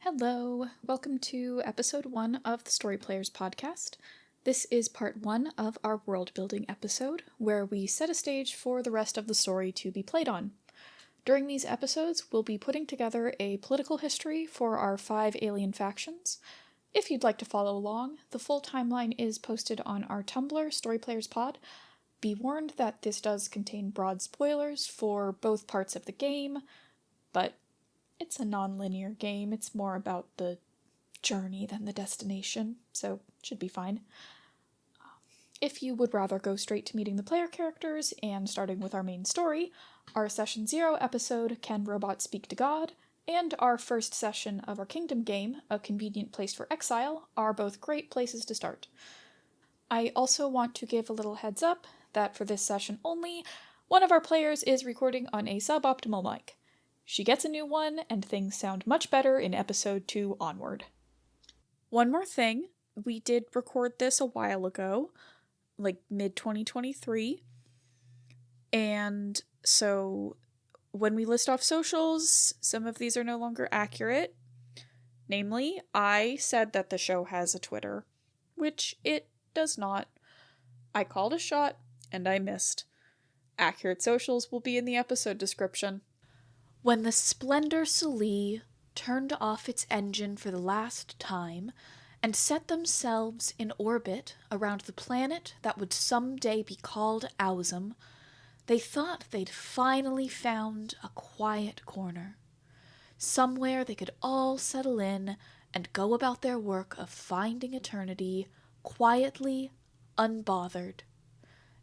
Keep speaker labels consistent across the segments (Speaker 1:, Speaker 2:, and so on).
Speaker 1: Hello, welcome to episode 1 of the Storyplayers podcast. This is part 1 of our world building episode, where we set a stage for the rest of the story to be played on. During these episodes, we'll be putting together a political history for our 5 alien factions. If you'd like to follow along, the full timeline is posted on our Tumblr, Storyplayers Pod. Be warned that this does contain broad spoilers for both parts of the game, but it's a non-linear game. It's more about the journey than the destination, so it should be fine. If you would rather go straight to meeting the player characters and starting with our main story, our Session 0 episode, Can Robots Speak to God, and our first session of our Kingdom game, A Convenient Place for Exile, are both great places to start. I also want to give a little heads up that for this session only, one of our players is recording on a suboptimal mic. She gets a new one, and things sound much better in episode 2 onward. One more thing, we did record this a while ago, like mid-2023, and so when we list off socials, some of these are no longer accurate. Namely, I said that the show has a Twitter, which it does not. I called a shot, and I missed. Accurate socials will be in the episode description. When the Splendor Solis turned off its engine for the last time and set themselves in orbit around the planet that would someday be called Ausum, they thought they'd finally found a quiet corner. Somewhere they could all settle in and go about their work of finding eternity, quietly, unbothered.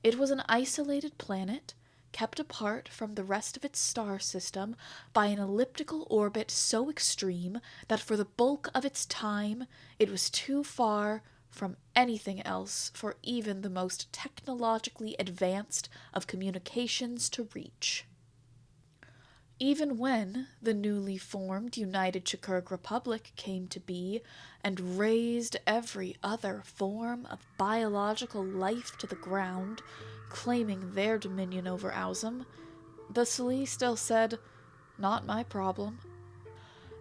Speaker 1: It was an isolated planet, kept apart from the rest of its star system by an elliptical orbit so extreme that for the bulk of its time it was too far from anything else for even the most technologically advanced of communications to reach. Even when the newly formed United Chkr'gh Republic came to be and razed every other form of biological life to the ground, claiming their dominion over Ausum, the Solis still said, "Not my problem."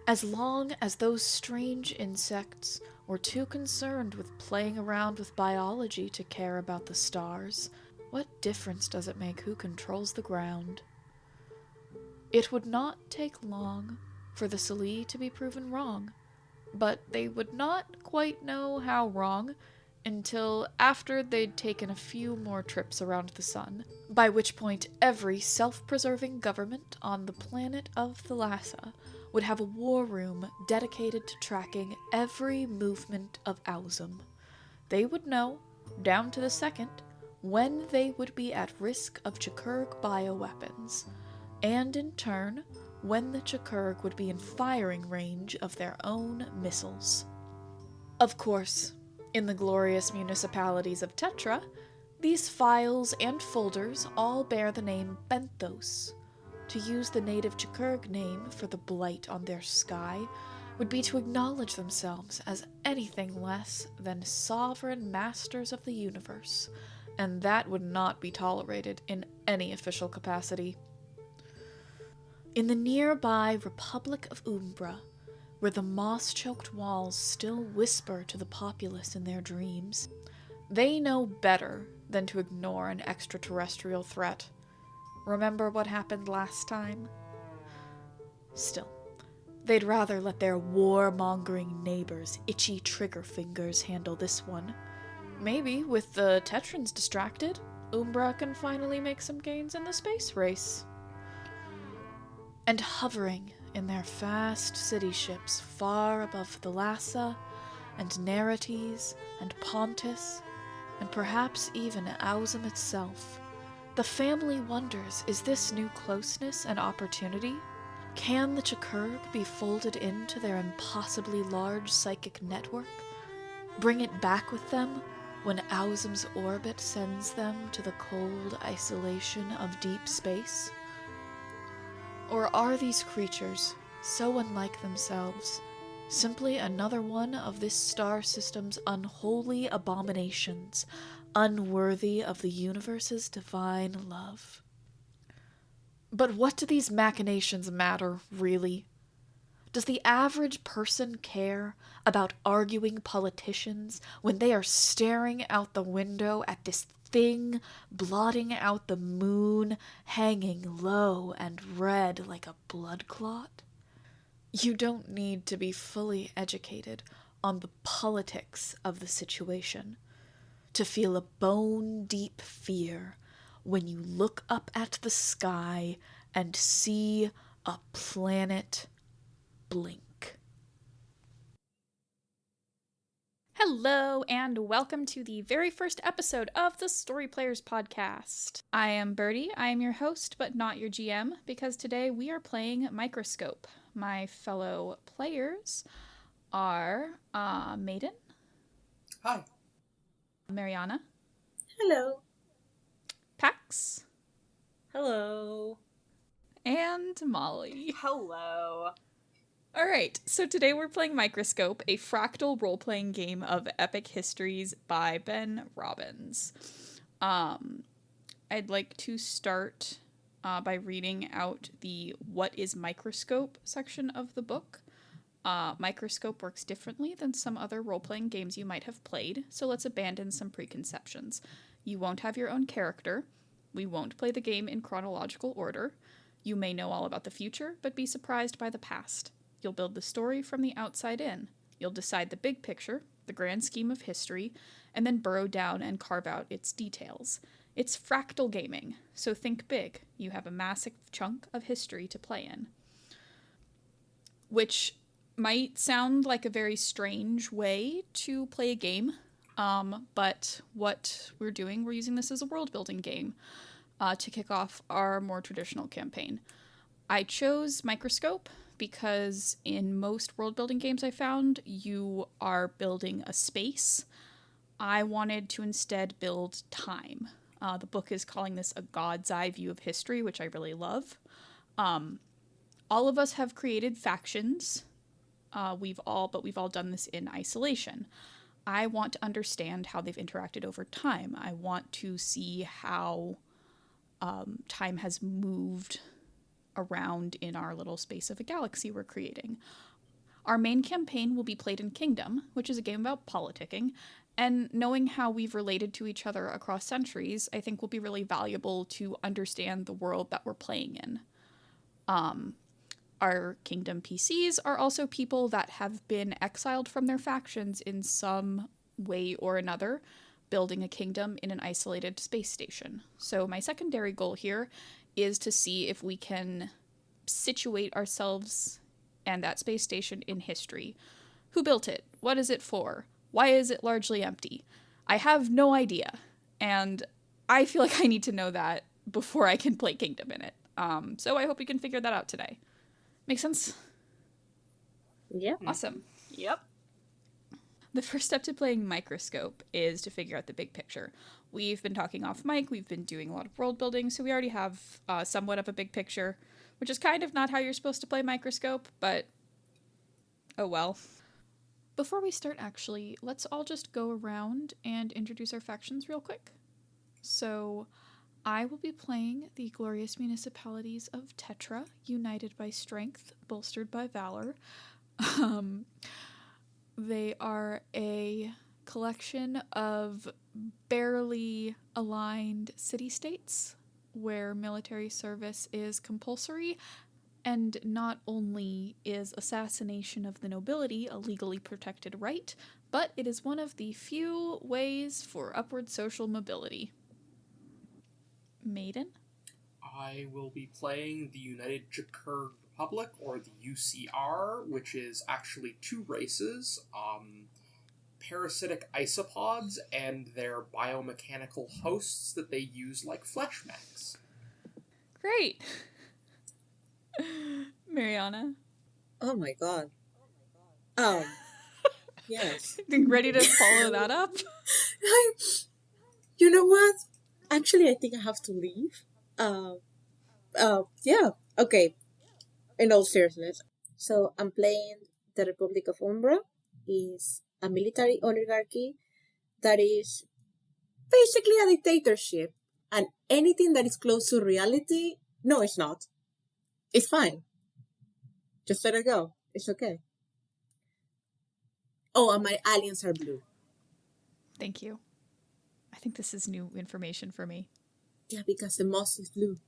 Speaker 1: As long as those strange insects were too concerned with playing around with biology to care about the stars, what difference does it make who controls the ground? It would not take long for the Solis to be proven wrong, but they would not quite know how wrong until after they'd taken a few more trips around the sun, by which point every self-preserving government on the planet of Thalassa would have a war room dedicated to tracking every movement of Ausum. They would know, down to the second, when they would be at risk of Chkr'gh bioweapons, and in turn, when the Chkr'gh would be in firing range of their own missiles. Of course, in the Glorious Municipalities of Tetra, these files and folders all bear the name Benthos. To use the native Chkr'gh name for the blight on their sky would be to acknowledge themselves as anything less than sovereign masters of the universe, and that would not be tolerated in any official capacity. In the nearby Republic of Umbra, where the moss-choked walls still whisper to the populace in their dreams, they know better than to ignore an extraterrestrial threat. Remember what happened last time? Still, they'd rather let their warmongering neighbors' itchy trigger fingers handle this one. Maybe, with the Tetrans distracted, Umbra can finally make some gains in the space race. And hovering in their fast city ships far above Thalassa and Nerites and Pontus, and perhaps even Ausum itself, the family wonders, is this new closeness an opportunity? Can the Chkr'gh be folded into their impossibly large psychic network? Bring it back with them when Ausum's orbit sends them to the cold isolation of deep space? Or are these creatures, so unlike themselves, simply another one of this star system's unholy abominations, unworthy of the universe's divine love? But what do these machinations matter, really? Does the average person care about arguing politicians when they are staring out the window at this thing blotting out the moon, hanging low and red like a blood clot? You don't need to be fully educated on the politics of the situation to feel a bone-deep fear when you look up at the sky and see a planet blink. Hello, and welcome to the very first episode of the Storyplayers podcast. I am Birdie. I am your host, but not your GM, because today we are playing Microscope. My fellow players are Maiden.
Speaker 2: Hi.
Speaker 1: Mariana.
Speaker 3: Hello.
Speaker 1: Pax.
Speaker 3: Hello.
Speaker 1: And Molly.
Speaker 3: Hello.
Speaker 1: Alright, so today we're playing Microscope, a fractal role-playing game of epic histories by Ben Robbins. I'd like to start by reading out the What is Microscope section of the book. Microscope works differently than some other role-playing games you might have played, so let's abandon some preconceptions. You won't have your own character. We won't play the game in chronological order. You may know all about the future, but be surprised by the past. You'll build the story from the outside in. You'll decide the big picture, the grand scheme of history, and then burrow down and carve out its details. It's fractal gaming, so think big. You have a massive chunk of history to play in. Which might sound like a very strange way to play a game, but what we're doing, we're using this as a world-building game to kick off our more traditional campaign. I chose Microscope because in most world-building games I found, you are building a space. I wanted to instead build time. The book is calling this a God's eye view of history, which I really love. All of us have created factions. We've all done this in isolation. I want to understand how they've interacted over time. I want to see how time has moved around in our little space of a galaxy we're creating. Our main campaign will be played in Kingdom, which is a game about politicking, and knowing how we've related to each other across centuries, I think will be really valuable to understand the world that we're playing in. Our Kingdom PCs are also people that have been exiled from their factions in some way or another, building a kingdom in an isolated space station. So my secondary goal here is to see if we can situate ourselves and that space station in history. Who built it? What is it for? Why is it largely empty? I have no idea, and I feel like I need to know that before I can play Kingdom in it. So I hope we can figure that out today. Make sense?
Speaker 3: Yeah.
Speaker 1: Awesome.
Speaker 3: Yep.
Speaker 1: The first step to playing Microscope is to figure out the big picture. We've been talking off mic, we've been doing a lot of world building, so we already have somewhat of a big picture, which is kind of not how you're supposed to play Microscope, but oh well. Before we start, actually, let's all just go around and introduce our factions real quick. So, I will be playing the Glorious Municipalities of Tetra, united by strength, bolstered by valor. They are a collection of barely aligned city-states where military service is compulsory, and not only is assassination of the nobility a legally protected right, but it is one of the few ways for upward social mobility. Maiden?
Speaker 2: I will be playing the United Chkr'gh Republic, or the UCR, which is actually two races, parasitic isopods and their biomechanical hosts that they use like flesh mechs.
Speaker 1: Great! Mariana?
Speaker 3: Oh my god. Yes.
Speaker 1: Ready to follow that up?
Speaker 3: You know what? Actually, I think I have to leave. Yeah. Okay. In all seriousness. So, I'm playing the Republic of Umbra. Is a military oligarchy that is basically a dictatorship. And anything that is close to reality, no, it's not. It's fine. Just let it go. It's okay. Oh, and my aliens are blue.
Speaker 1: Thank you. I think this is new information for me.
Speaker 3: Yeah, because the moss is blue.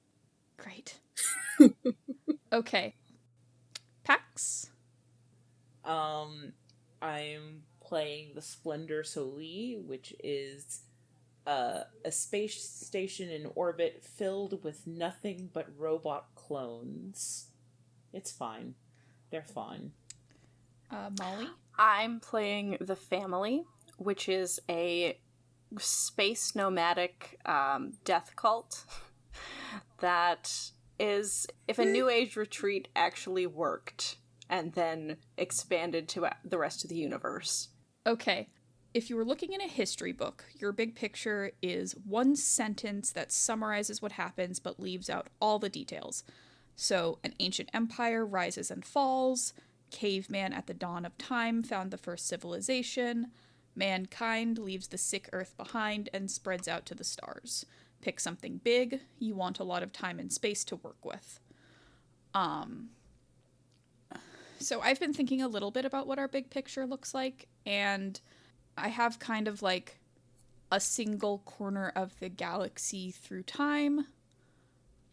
Speaker 1: Great. Okay. Pax?
Speaker 4: I'm playing the Splendor Solis, which is a space station in orbit filled with nothing but robot clones. It's fine. They're fine.
Speaker 1: Molly?
Speaker 5: I'm playing The Family, which is a space nomadic death cult that is if a New Age retreat actually worked and then expanded to the rest of the universe.
Speaker 1: Okay. If you were looking in a history book, your big picture is one sentence that summarizes what happens but leaves out all the details. So, an ancient empire rises and falls, caveman at the dawn of time found the first civilization, mankind leaves the sick earth behind and spreads out to the stars. Pick something big, you want a lot of time and space to work with. So I've been thinking a little bit about what our big picture looks like, and I have kind of like a single corner of the galaxy through time,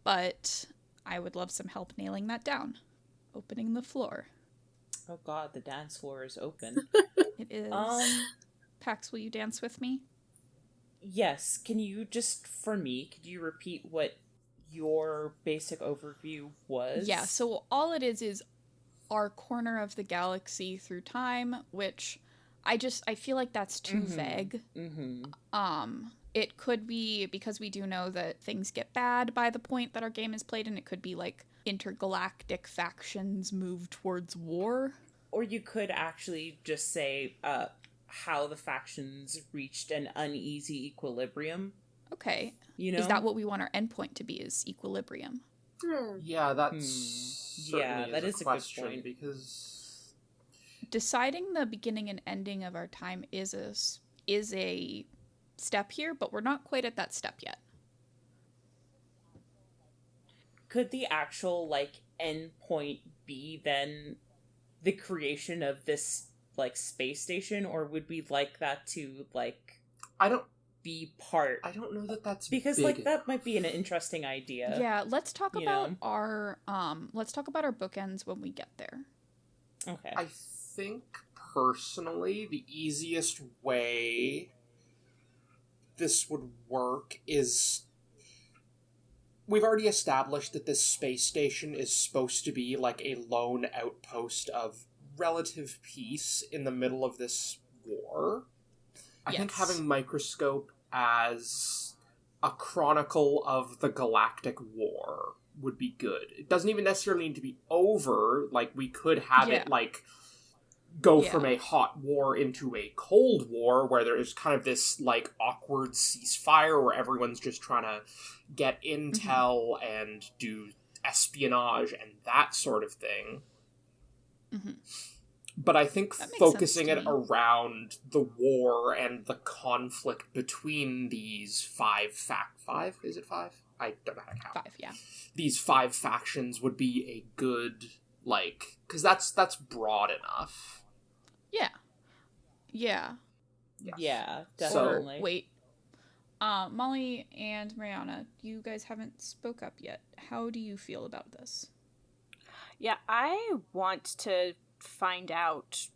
Speaker 1: but I would love some help nailing that down. Opening the floor.
Speaker 4: Oh god, the dance floor is open.
Speaker 1: It is. Pax, will you dance with me?
Speaker 4: Yes, can you just, for me, could you repeat what your basic overview was?
Speaker 1: Yeah, so all it is our corner of the galaxy through time, which I feel like that's too vague. It could be, because we do know that things get bad by the point that our game is played, and it could be like intergalactic factions move towards war.
Speaker 4: Or you could actually just say how the factions reached an uneasy equilibrium.
Speaker 1: Okay.
Speaker 4: You know?
Speaker 1: Is that what we want our endpoint to be, is equilibrium?
Speaker 2: Yeah, that's
Speaker 4: that is
Speaker 2: a
Speaker 4: a
Speaker 2: question,
Speaker 4: good point.
Speaker 2: because
Speaker 1: deciding the beginning and ending of our time is a step here, but we're not quite at that step yet.
Speaker 4: Could the actual endpoint be then the creation of this space station, or would we like that to
Speaker 2: I don't know that that's
Speaker 4: because
Speaker 2: big.
Speaker 4: that might be an interesting idea.
Speaker 1: Yeah, let's talk about our bookends when we get there.
Speaker 4: Okay.
Speaker 2: I think personally the easiest way this would work is, we've already established that this space station is supposed to be like a lone outpost of relative peace in the middle of this war. I think having Microscope as a chronicle of the Galactic War would be good. It doesn't even necessarily need to be over. We could have it go from a hot war into a cold war, where there's kind of this awkward ceasefire where everyone's just trying to get intel and do espionage and that sort of thing. But I think focusing it around the war and the conflict between these five? Is it five? I don't know how to count.
Speaker 1: 5, yeah.
Speaker 2: These 5 factions would be a good, because that's broad enough.
Speaker 1: Yeah. Yeah.
Speaker 2: Yes.
Speaker 4: Yeah, definitely.
Speaker 1: So, wait. Molly and Mariana, you guys haven't spoke up yet. How do you feel about this?
Speaker 5: Yeah, I want to find out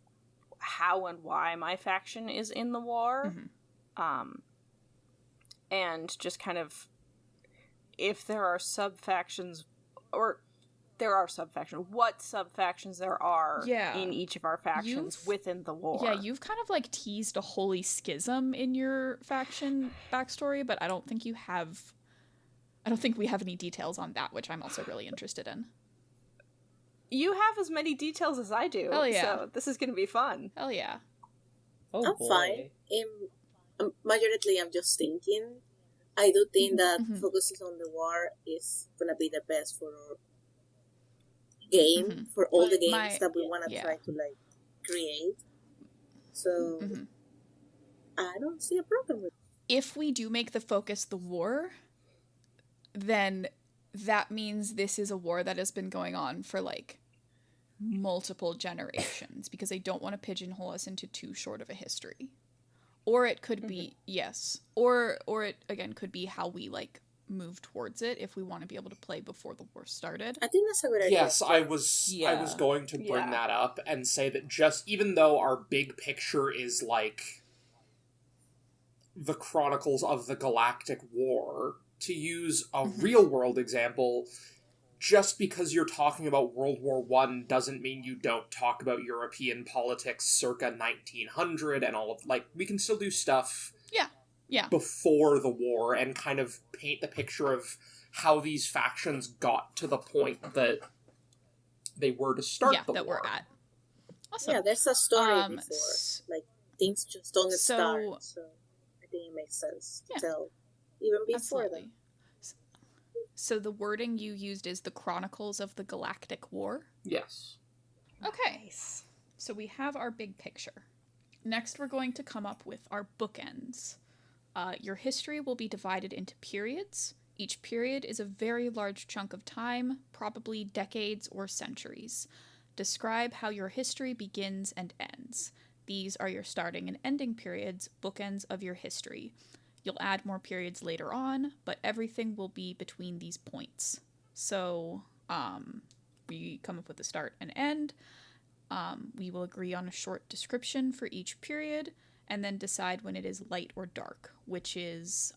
Speaker 5: how and why my faction is in the war. And just kind of, if there are sub-factions, or there are sub-factions, what sub-factions there are in each of our factions within the war.
Speaker 1: Yeah, you've kind of teased a holy schism in your faction backstory, but I don't think we have any details on that, which I'm also really interested in.
Speaker 5: You have as many details as I do.
Speaker 1: Hell yeah.
Speaker 5: So this is going to be fun.
Speaker 1: Hell yeah.
Speaker 4: Oh,
Speaker 3: I'm
Speaker 4: boy.
Speaker 3: fine. Majority, I'm just thinking. I do think that focusing on the war is gonna be the best for our game, for all the games that we want to try to create. So I don't see a problem with it.
Speaker 1: If we do make the focus the war, then that means this is a war that has been going on for multiple generations because they don't want to pigeonhole us into too short of a history. Or it could be, yes. Or it, again, could be how we, like, move towards it if we want to be able to play before the war started.
Speaker 3: I think that's a good idea.
Speaker 2: Yes, I was going to bring that up and say that just, even though our big picture is, like, the Chronicles of the Galactic War, to use a real-world example, just because you're talking about World War I doesn't mean you don't talk about European politics circa 1900 and all of, like, we can still do stuff before the war and kind of paint the picture of how these factions got to the point that they were to start the war.
Speaker 1: Yeah, that we're at. Awesome.
Speaker 3: Yeah, there's a story before. Like, things just don't start, so I think it makes sense to tell even before that.
Speaker 1: So the wording you used is the Chronicles of the Galactic War?
Speaker 2: Yes.
Speaker 1: Okay. Nice. So we have our big picture. Next, we're going to come up with our bookends. Your history will be divided into periods. Each period is a very large chunk of time, probably decades or centuries. Describe how your history begins and ends. These are your starting and ending periods, bookends of your history. You'll add more periods later on, but everything will be between these points. So, we come up with a start and end. We will agree on a short description for each period, and then decide when it is light or dark, which is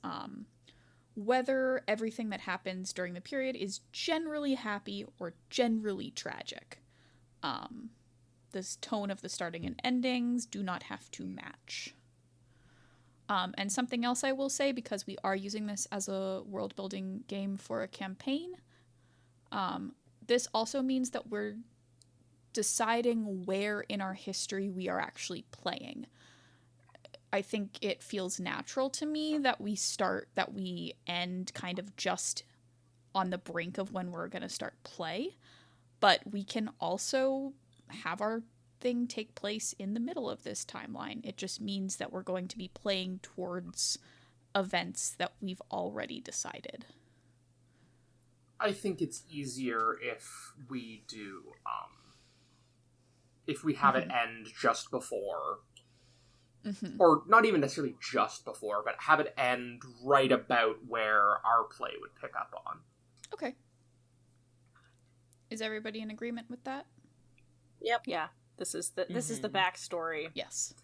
Speaker 1: whether everything that happens during the period is generally happy or generally tragic. This tone of the starting and endings do not have to match. And something else I will say, because we are using this as a world-building game for a campaign, this also means that we're deciding where in our history we are actually playing. I think it feels natural to me that we end kind of just on the brink of when we're going to start play, but we can also have our thing take place in the middle of this timeline. It just means that we're going to be playing towards events that we've already decided.
Speaker 2: I think it's easier if we do, if we have it end just before, or not even necessarily just before, but have it end right about where our play would pick up on.
Speaker 1: Okay. Is everybody in agreement with that?
Speaker 5: Yep. Yeah. This is the backstory.
Speaker 1: Yes.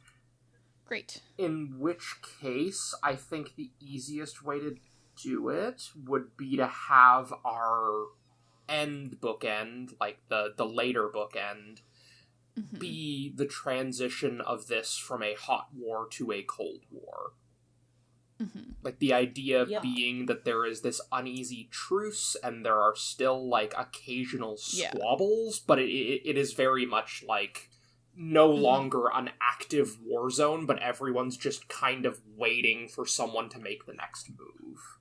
Speaker 1: Great.
Speaker 2: In which case, I think the easiest way to do it would be to have our end bookend, like the later bookend, be the transition of this from a hot war to a cold war. Like, the idea being that there is this uneasy truce, and there are still, like, occasional squabbles, but it is very much, like, no longer an active war zone, but everyone's just kind of waiting for someone to make the next move.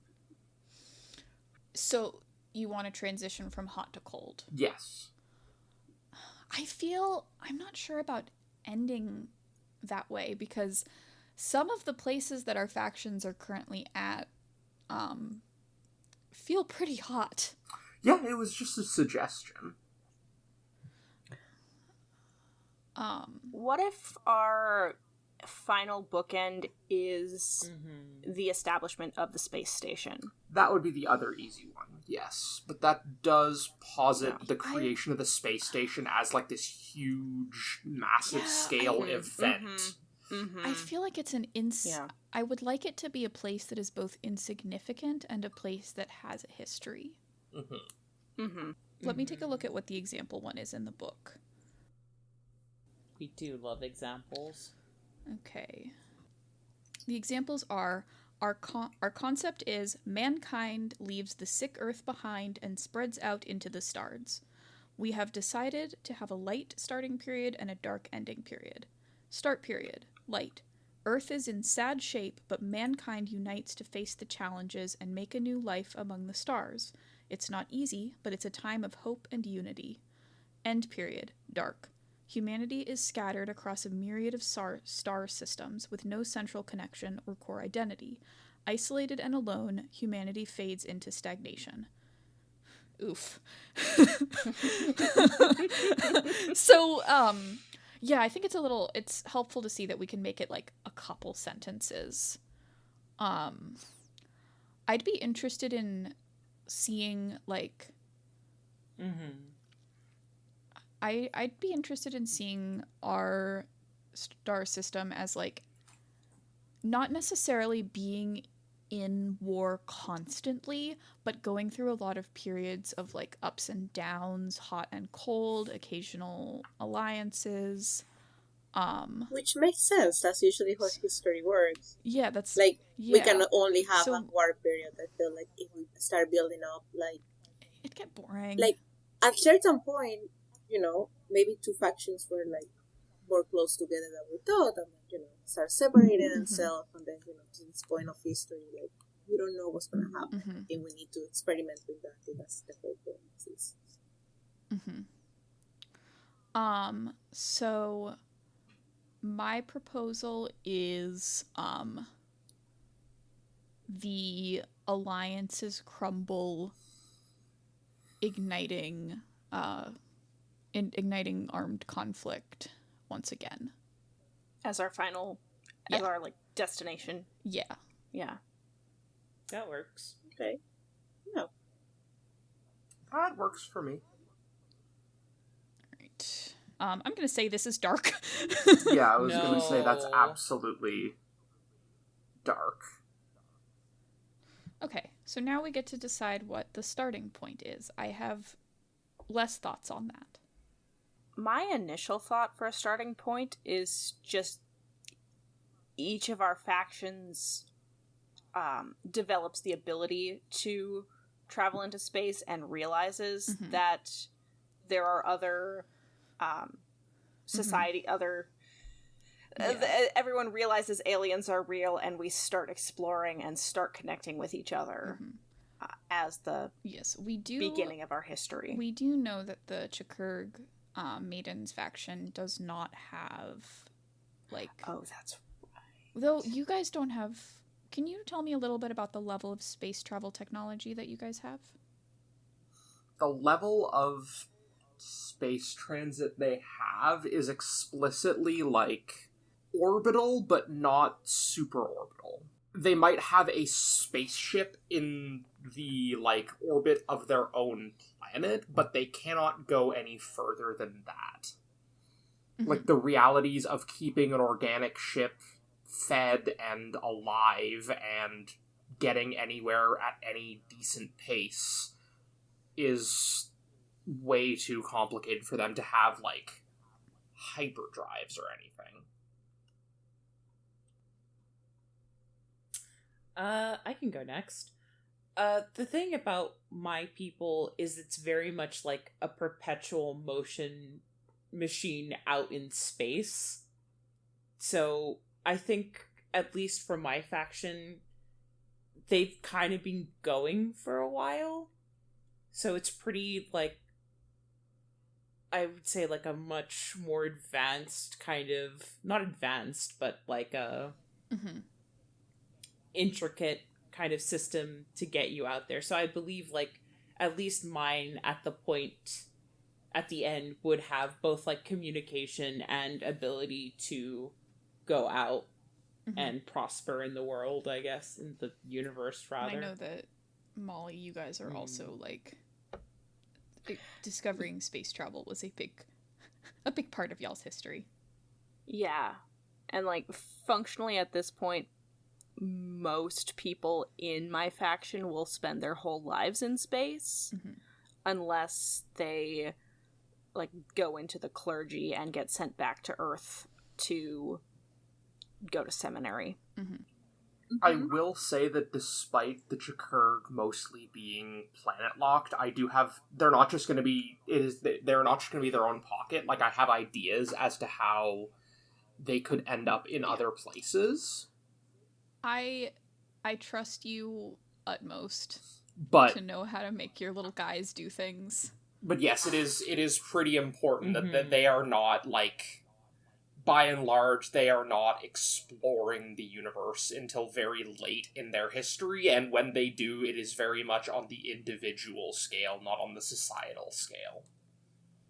Speaker 1: So, you want to transition from hot to cold?
Speaker 2: Yes.
Speaker 1: I'm not sure about ending that way, because some of the places that our factions are currently at feel pretty hot.
Speaker 2: Yeah, it was just a suggestion.
Speaker 5: What if our final bookend is the establishment of the space station?
Speaker 2: That would be the other easy one, yes. But that does posit the creation of the space station as, like, this huge, massive scale event.
Speaker 1: I feel like it's I would like it to be a place that is both insignificant and a place that has a history. Let me take a look at what the example one is in the book.
Speaker 4: We do love examples.
Speaker 1: Okay. The examples are, our concept is, mankind leaves the sick earth behind and spreads out into the stars. We have decided to have a light starting period and a dark ending period. Start period. Light. Earth is in sad shape, but mankind unites to face the challenges and make a new life among the stars. It's not easy, but it's a time of hope and unity. End period. Dark. Humanity is scattered across a myriad of star systems with no central connection or core identity. Isolated and alone, humanity fades into stagnation. Oof. So, yeah, I think it's helpful to see that we can make it like a couple sentences. I'd be interested in seeing like, I'd be interested in seeing our star system as like not necessarily being in war constantly, but going through a lot of periods of like ups and downs, hot and cold, occasional alliances.
Speaker 3: Which makes sense. That's usually how history works.
Speaker 1: Yeah, that's
Speaker 3: like we
Speaker 1: yeah.
Speaker 3: can only have
Speaker 1: So-
Speaker 3: a war period. I feel like if we start building up, like
Speaker 1: It'd get boring.
Speaker 3: like at a certain point, maybe two factions were like more close together than we thought, and start separating themselves, and then to this point of history, like we don't know what's gonna happen, and we need to experiment with that. And that's the whole point.
Speaker 1: So my proposal is the alliances crumble, igniting armed conflict once again.
Speaker 5: As our final, as our like destination.
Speaker 1: Yeah.
Speaker 5: Yeah.
Speaker 4: That works.
Speaker 3: Okay. No.
Speaker 2: That works for me.
Speaker 1: Right. I'm gonna say this is dark.
Speaker 2: Yeah, I was gonna say that's
Speaker 4: No.
Speaker 2: absolutely dark.
Speaker 1: Okay, so now we get to decide what the starting point is. I have less thoughts on that.
Speaker 5: My initial thought for a starting point is just each of our factions develops the ability to travel into space and realizes that there are other everyone realizes aliens are real, and we start exploring and start connecting with each other as the beginning of our history.
Speaker 1: We do know that the Chkr'gh Maiden's faction does not have, like...
Speaker 5: Oh, that's right.
Speaker 1: Though you guys don't have... Can you tell me a little bit about the level of space travel technology that you guys have?
Speaker 2: The level of space transit they have is explicitly, like, orbital, but not super orbital. They might have a spaceship in the, like, orbit of their own planet, but they cannot go any further than that. Like, the realities of keeping an organic ship fed and alive and getting anywhere at any decent pace is way too complicated for them to have, like, hyperdrives or anything.
Speaker 4: I can go next. The thing about my people is it's very much like a perpetual motion machine out in space. So I think, at least for my faction, they've kind of been going for a while. So it's pretty, like, I would say, like, a much more advanced kind of, not advanced, but like a intricate kind of system to get you out there. So I believe, like, at least mine at the end would have both, like, communication and ability to go out and prosper in the world, I guess, in the universe, rather.
Speaker 1: And I know that, Molly, you guys are also, like, discovering space travel was a big part of y'all's history.
Speaker 5: Yeah. And, like, functionally at this point, most people in my faction will spend their whole lives in space unless they, like, go into the clergy and get sent back to Earth to go to seminary.
Speaker 2: I will say that despite the Chkr'gh mostly being planet-locked, they're not just going to be their own pocket. Like, I have ideas as to how they could end up in other places.
Speaker 1: I trust you utmost to know how to make your little guys do things.
Speaker 2: But yes, it is pretty important that they are not, like, by and large, they are not exploring the universe until very late in their history, and when they do, it is very much on the individual scale, not on the societal scale.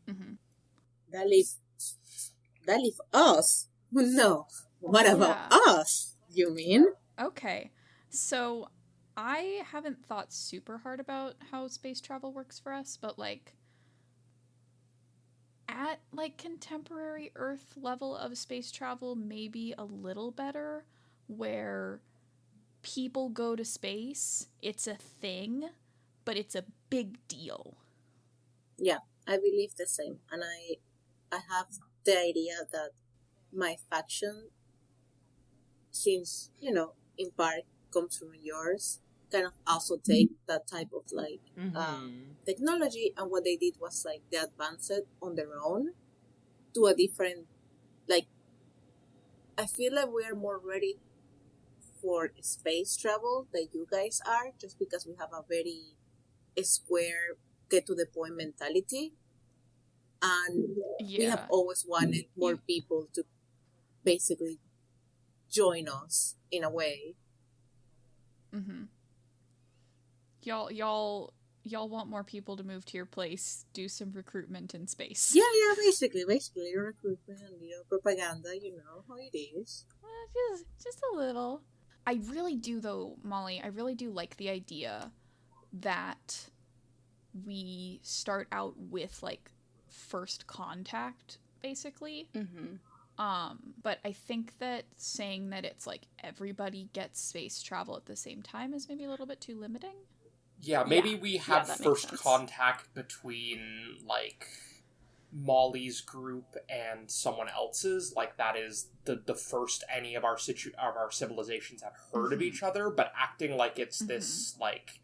Speaker 1: Mm-hmm.
Speaker 3: That leave us. No. What about us? You mean?
Speaker 1: Okay. So I haven't thought super hard about how space travel works for us, but like at like contemporary Earth level of space travel, maybe a little better, where people go to space, it's a thing, but it's a big deal.
Speaker 3: Yeah, I believe the same. And I have the idea that my faction, since, in part comes from yours, kind of also take that type of like technology, and what they did was like they advanced it on their own to a different, like, I feel like we are more ready for space travel than you guys are, just because we have a very square, get to the point mentality, and we have always wanted more people to basically join us in a way.
Speaker 1: Mm-hmm. Y'all want more people to move to your place, do some recruitment in space.
Speaker 3: Yeah, basically recruitment and propaganda, how it is.
Speaker 1: Just a little. I really do though, Molly, I really do like the idea that we start out with like first contact, basically. But I think that saying that it's like everybody gets space travel at the same time is maybe a little bit too limiting.
Speaker 2: Yeah, maybe we have first contact between, like, Molly's group and someone else's. Like, that is the first any of our civilizations have heard of each other, but acting like it's this, like,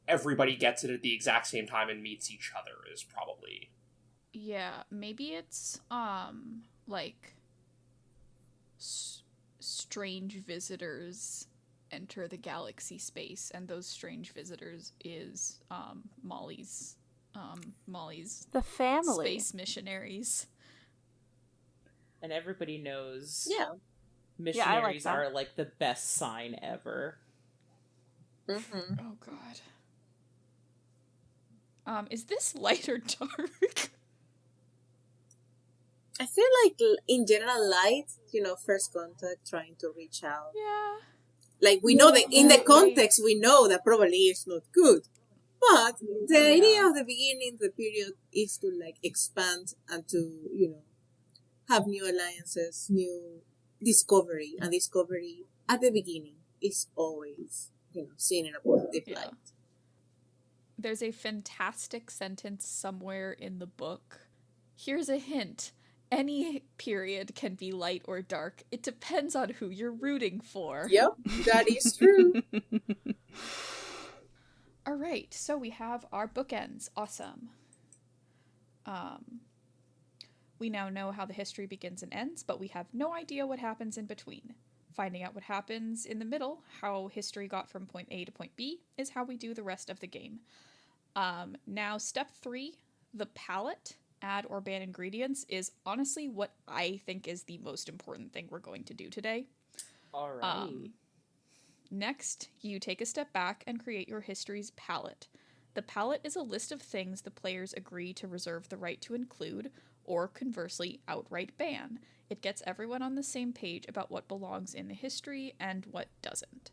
Speaker 2: everybody gets it at the exact same time and meets each other is probably...
Speaker 1: Yeah, maybe it's, like, strange visitors enter the galaxy space, and those strange visitors is Molly's
Speaker 5: the family
Speaker 1: space missionaries,
Speaker 4: and everybody knows
Speaker 5: like
Speaker 4: missionaries are like the best sign ever.
Speaker 1: Oh god. Is this light or dark?
Speaker 3: I feel like in general light, first contact, trying to reach out.
Speaker 1: Yeah.
Speaker 3: Like, we know that in the context, we know that probably is not good. But the idea of the beginning, the period, is to, like, expand and to, have new alliances, new discovery. And discovery at the beginning is always, seen in a positive light.
Speaker 1: There's a fantastic sentence somewhere in the book. Here's a hint. Any period can be light or dark. It depends on who you're rooting for.
Speaker 3: Yep, that is true.
Speaker 1: All right, so we have our bookends. Awesome. We now know how the history begins and ends, but we have no idea what happens in between. Finding out what happens in the middle, how history got from point A to point B, is how we do the rest of the game. Now, step 3, the palette. Add or ban ingredients is honestly what I think is the most important thing we're going to do today.
Speaker 4: All right.
Speaker 1: Next, you take a step back and create your history's palette. The palette is a list of things the players agree to reserve the right to include, or conversely, outright ban. It gets everyone on the same page about what belongs in the history and what doesn't.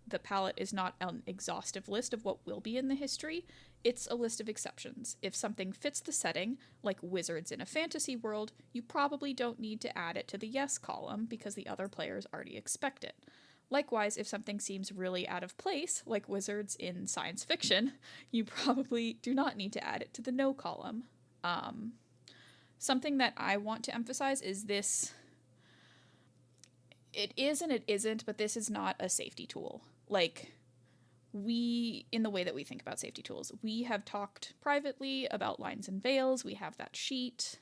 Speaker 1: The palette is not an exhaustive list of what will be in the history. It's a list of exceptions. If something fits the setting, like wizards in a fantasy world, you probably don't need to add it to the yes column because the other players already expect it. Likewise, if something seems really out of place, like wizards in science fiction, you probably do not need to add it to the no column. Something that I want to emphasize is this. It is and it isn't, but this is not a safety tool. Like, in the way that we think about safety tools, we have talked privately about lines and veils. We have that sheet.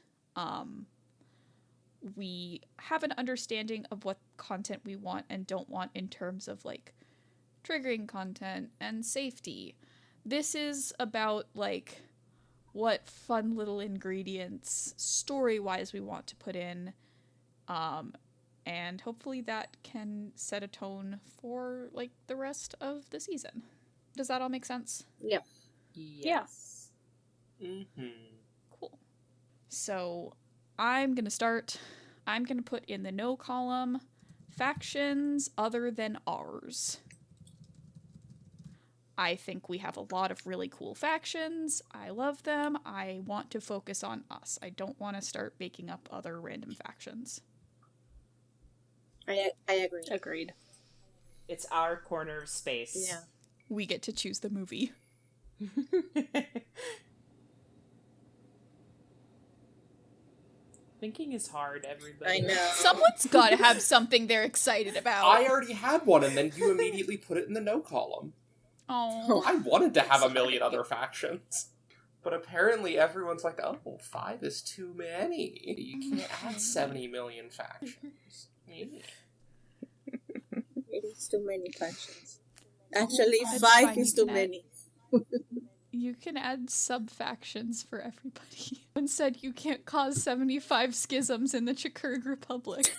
Speaker 1: We have an understanding of what content we want and don't want in terms of, like, triggering content and safety. This is about, like, what fun little ingredients story-wise we want to put in. And hopefully that can set a tone for, like, the rest of the season. Does that all make sense?
Speaker 3: Yeah.
Speaker 4: Yes.
Speaker 2: Mm-hmm.
Speaker 1: Cool. So, I'm gonna start. I'm gonna put in the no column factions other than ours. I think we have a lot of really cool factions. I love them. I want to focus on us. I don't want to start making up other random factions.
Speaker 3: I agree.
Speaker 5: Agreed.
Speaker 4: It's our corner of space.
Speaker 3: Yeah.
Speaker 1: We get to choose the movie.
Speaker 4: Thinking is hard, everybody.
Speaker 3: I know.
Speaker 1: Someone's got to have something they're excited about.
Speaker 2: I already had one, and then you immediately put it in the no column.
Speaker 1: Oh.
Speaker 2: I wanted to have a million other factions. But apparently everyone's like, oh, 5 is too many. You can't add 70 million factions.
Speaker 3: It is too many factions. Actually,
Speaker 1: That's
Speaker 3: 5
Speaker 1: fine,
Speaker 3: is
Speaker 1: you
Speaker 3: too
Speaker 1: can add-
Speaker 3: many.
Speaker 1: You can add sub-factions for everybody. Instead, you can't cause 75 schisms in the Chkr'gh Republic.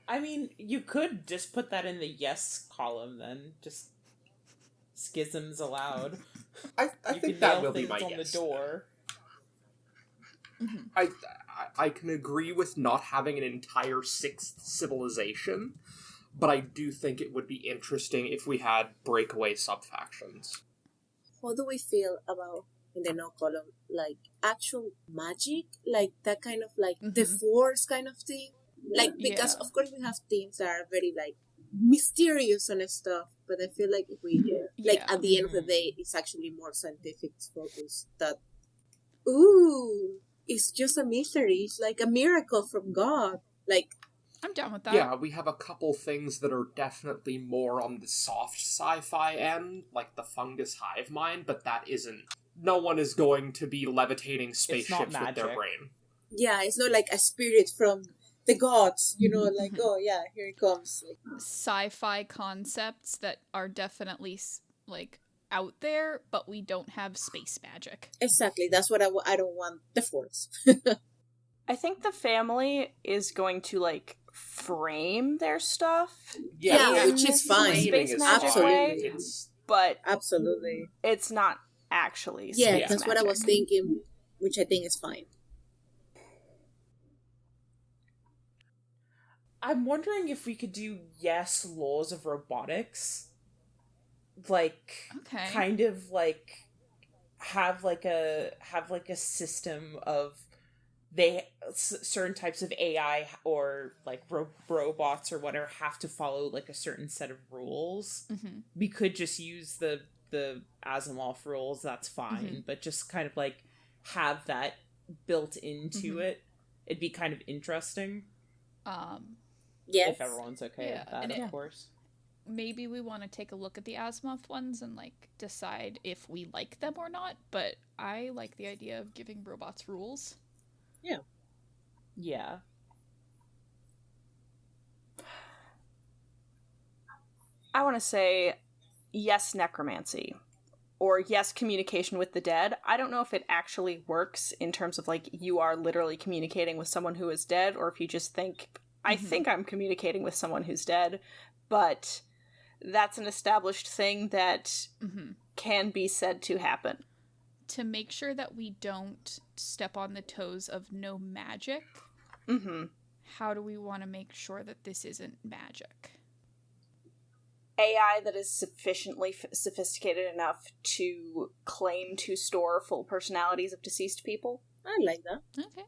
Speaker 4: I mean, you could just put that in the yes column then. Just schisms allowed.
Speaker 2: I
Speaker 4: You
Speaker 2: think
Speaker 4: can
Speaker 2: that
Speaker 4: nail
Speaker 2: will be
Speaker 4: things
Speaker 2: my
Speaker 4: on
Speaker 2: yes.
Speaker 4: the door.
Speaker 2: I can agree with not having an entire 6th civilization, but I do think it would be interesting if we had breakaway sub-factions.
Speaker 3: How do we feel about, in the no column, like, actual magic? Like, that kind of, like, the Force kind of thing? Like, because,
Speaker 1: Yeah.
Speaker 3: of course, we have themes that are very, like, mysterious and stuff, but I feel like if we, like,
Speaker 1: Yeah.
Speaker 3: at the end of the day, it's actually more scientific focus. That, ooh, it's just a mystery. It's like a miracle from God. Like,
Speaker 1: I'm down with that.
Speaker 2: Yeah, we have a couple things that are definitely more on the soft sci-fi end, like the fungus hive mind, but that isn't... No one is going to be levitating spaceships with their
Speaker 4: magic.
Speaker 2: brain.
Speaker 3: yeah, it's not like a spirit from the gods, you know, like, oh yeah, here it comes. Like,
Speaker 1: Sci-fi concepts that are definitely, like, out there, but we don't have space magic.
Speaker 3: exactly, that's what I don't want the Force.
Speaker 5: I think the family is going to, like, frame their stuff,
Speaker 3: Yeah, which is fine.
Speaker 5: Space magic
Speaker 3: Absolutely.
Speaker 5: way,
Speaker 2: It's...
Speaker 5: but
Speaker 3: Absolutely.
Speaker 5: it's not actually
Speaker 3: Yeah,
Speaker 5: space
Speaker 3: that's what I
Speaker 5: magic.
Speaker 3: was thinking, which I think is fine.
Speaker 4: I'm wondering if we could do yes laws of robotics. Like,
Speaker 1: Okay.
Speaker 4: kind of like have like a system of certain types of AI or like robots or whatever have to follow like a certain set of rules.
Speaker 1: Mm-hmm.
Speaker 4: We could just use the Asimov rules, that's fine, but just kind of like have that built into it. It'd be kind of interesting.
Speaker 3: Yes.
Speaker 4: If everyone's okay
Speaker 1: Yeah,
Speaker 4: with that,
Speaker 1: and
Speaker 4: of course.
Speaker 1: Maybe we want to take a look at the Asimov ones and, like, decide if we like them or not, but I like the idea of giving robots rules.
Speaker 4: Yeah.
Speaker 5: I want to say yes necromancy or yes communication with the dead. I don't know if it actually works in terms of like you are literally communicating with someone who is dead, or if you just think I think I'm communicating with someone who's dead, but that's an established thing that can be said to happen.
Speaker 1: To make sure that we don't step on the toes of no magic, how do we want to make sure that this isn't magic?
Speaker 5: AI that is sufficiently sophisticated enough to claim to store full personalities of deceased people.
Speaker 3: I like that.
Speaker 1: Okay.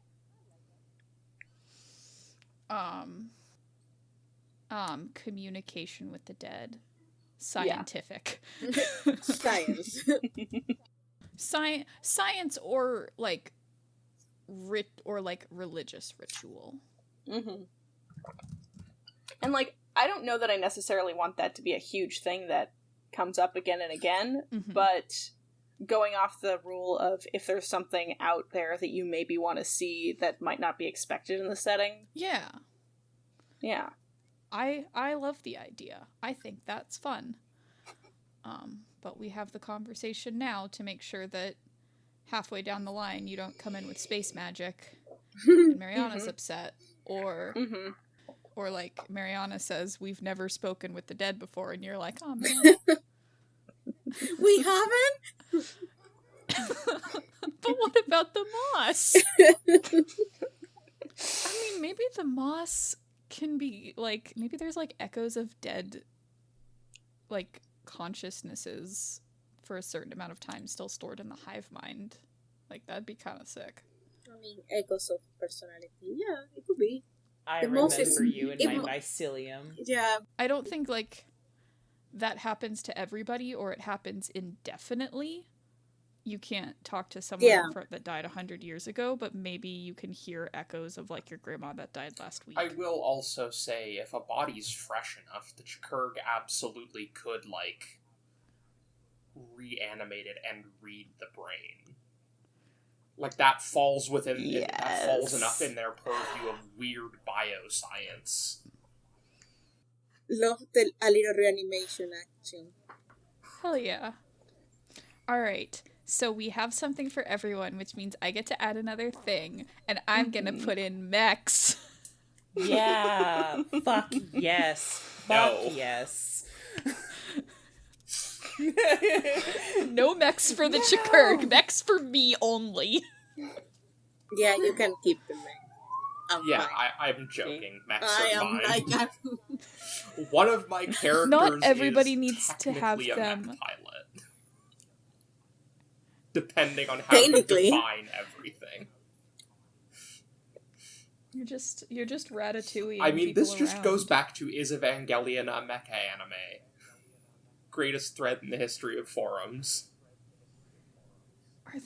Speaker 1: Communication with the dead. Scientific.
Speaker 3: Science.
Speaker 1: Science or like religious ritual.
Speaker 5: And like, I don't know that I necessarily want that to be a huge thing that comes up again and again, but going off the rule of if there's something out there that you maybe want to see that might not be expected in the setting.
Speaker 1: Yeah.
Speaker 5: Yeah.
Speaker 1: I love the idea. I think that's fun. but we have the conversation now to make sure that halfway down the line you don't come in with space magic and Mariana's upset, or like Mariana says, we've never spoken with the dead before, and you're like, oh man.
Speaker 3: We haven't?
Speaker 1: But what about the moss? I mean, maybe the moss can be, like, maybe there's, like, echoes of dead, like, consciousnesses for a certain amount of time still stored in the hive mind. Like, that'd be kind of sick.
Speaker 3: I mean, echoes of personality. Yeah, it could be.
Speaker 4: I
Speaker 3: The
Speaker 4: remember
Speaker 3: moss is-
Speaker 4: you in
Speaker 3: it-
Speaker 4: my mycelium.
Speaker 3: Yeah.
Speaker 1: I don't think, like, that happens to everybody, or it happens indefinitely. You can't talk to someone that died 100 years ago, but maybe you can hear echoes of, like, your grandma that died last week.
Speaker 2: I will also say, if a body's fresh enough, the Chkr'gh absolutely could, like, reanimate it and read the brain. Like, that falls within, that falls enough in their purview of weird bioscience.
Speaker 3: Love a little reanimation action.
Speaker 1: Hell yeah. Alright, so we have something for everyone, which means I get to add another thing, and I'm gonna put in mechs.
Speaker 4: Yeah. Fuck yes. Fuck
Speaker 2: No.
Speaker 4: yes.
Speaker 1: No mechs for the Chkr'gh, mechs for me only.
Speaker 3: Yeah, you can keep the mech. I'm
Speaker 2: Yeah,
Speaker 3: fine.
Speaker 2: I'm joking. Mechs
Speaker 3: I
Speaker 2: are
Speaker 3: am.
Speaker 2: fine. One of my characters
Speaker 1: Not everybody
Speaker 2: is
Speaker 1: needs to have
Speaker 2: technically a
Speaker 1: them.
Speaker 2: mech pilot. Depending on how you
Speaker 3: Technically.
Speaker 2: define everything.
Speaker 1: You're just Ratatouille.
Speaker 2: I mean, this just goes back to, is Evangelion a mecha anime? Greatest thread in the history of forums.
Speaker 1: Are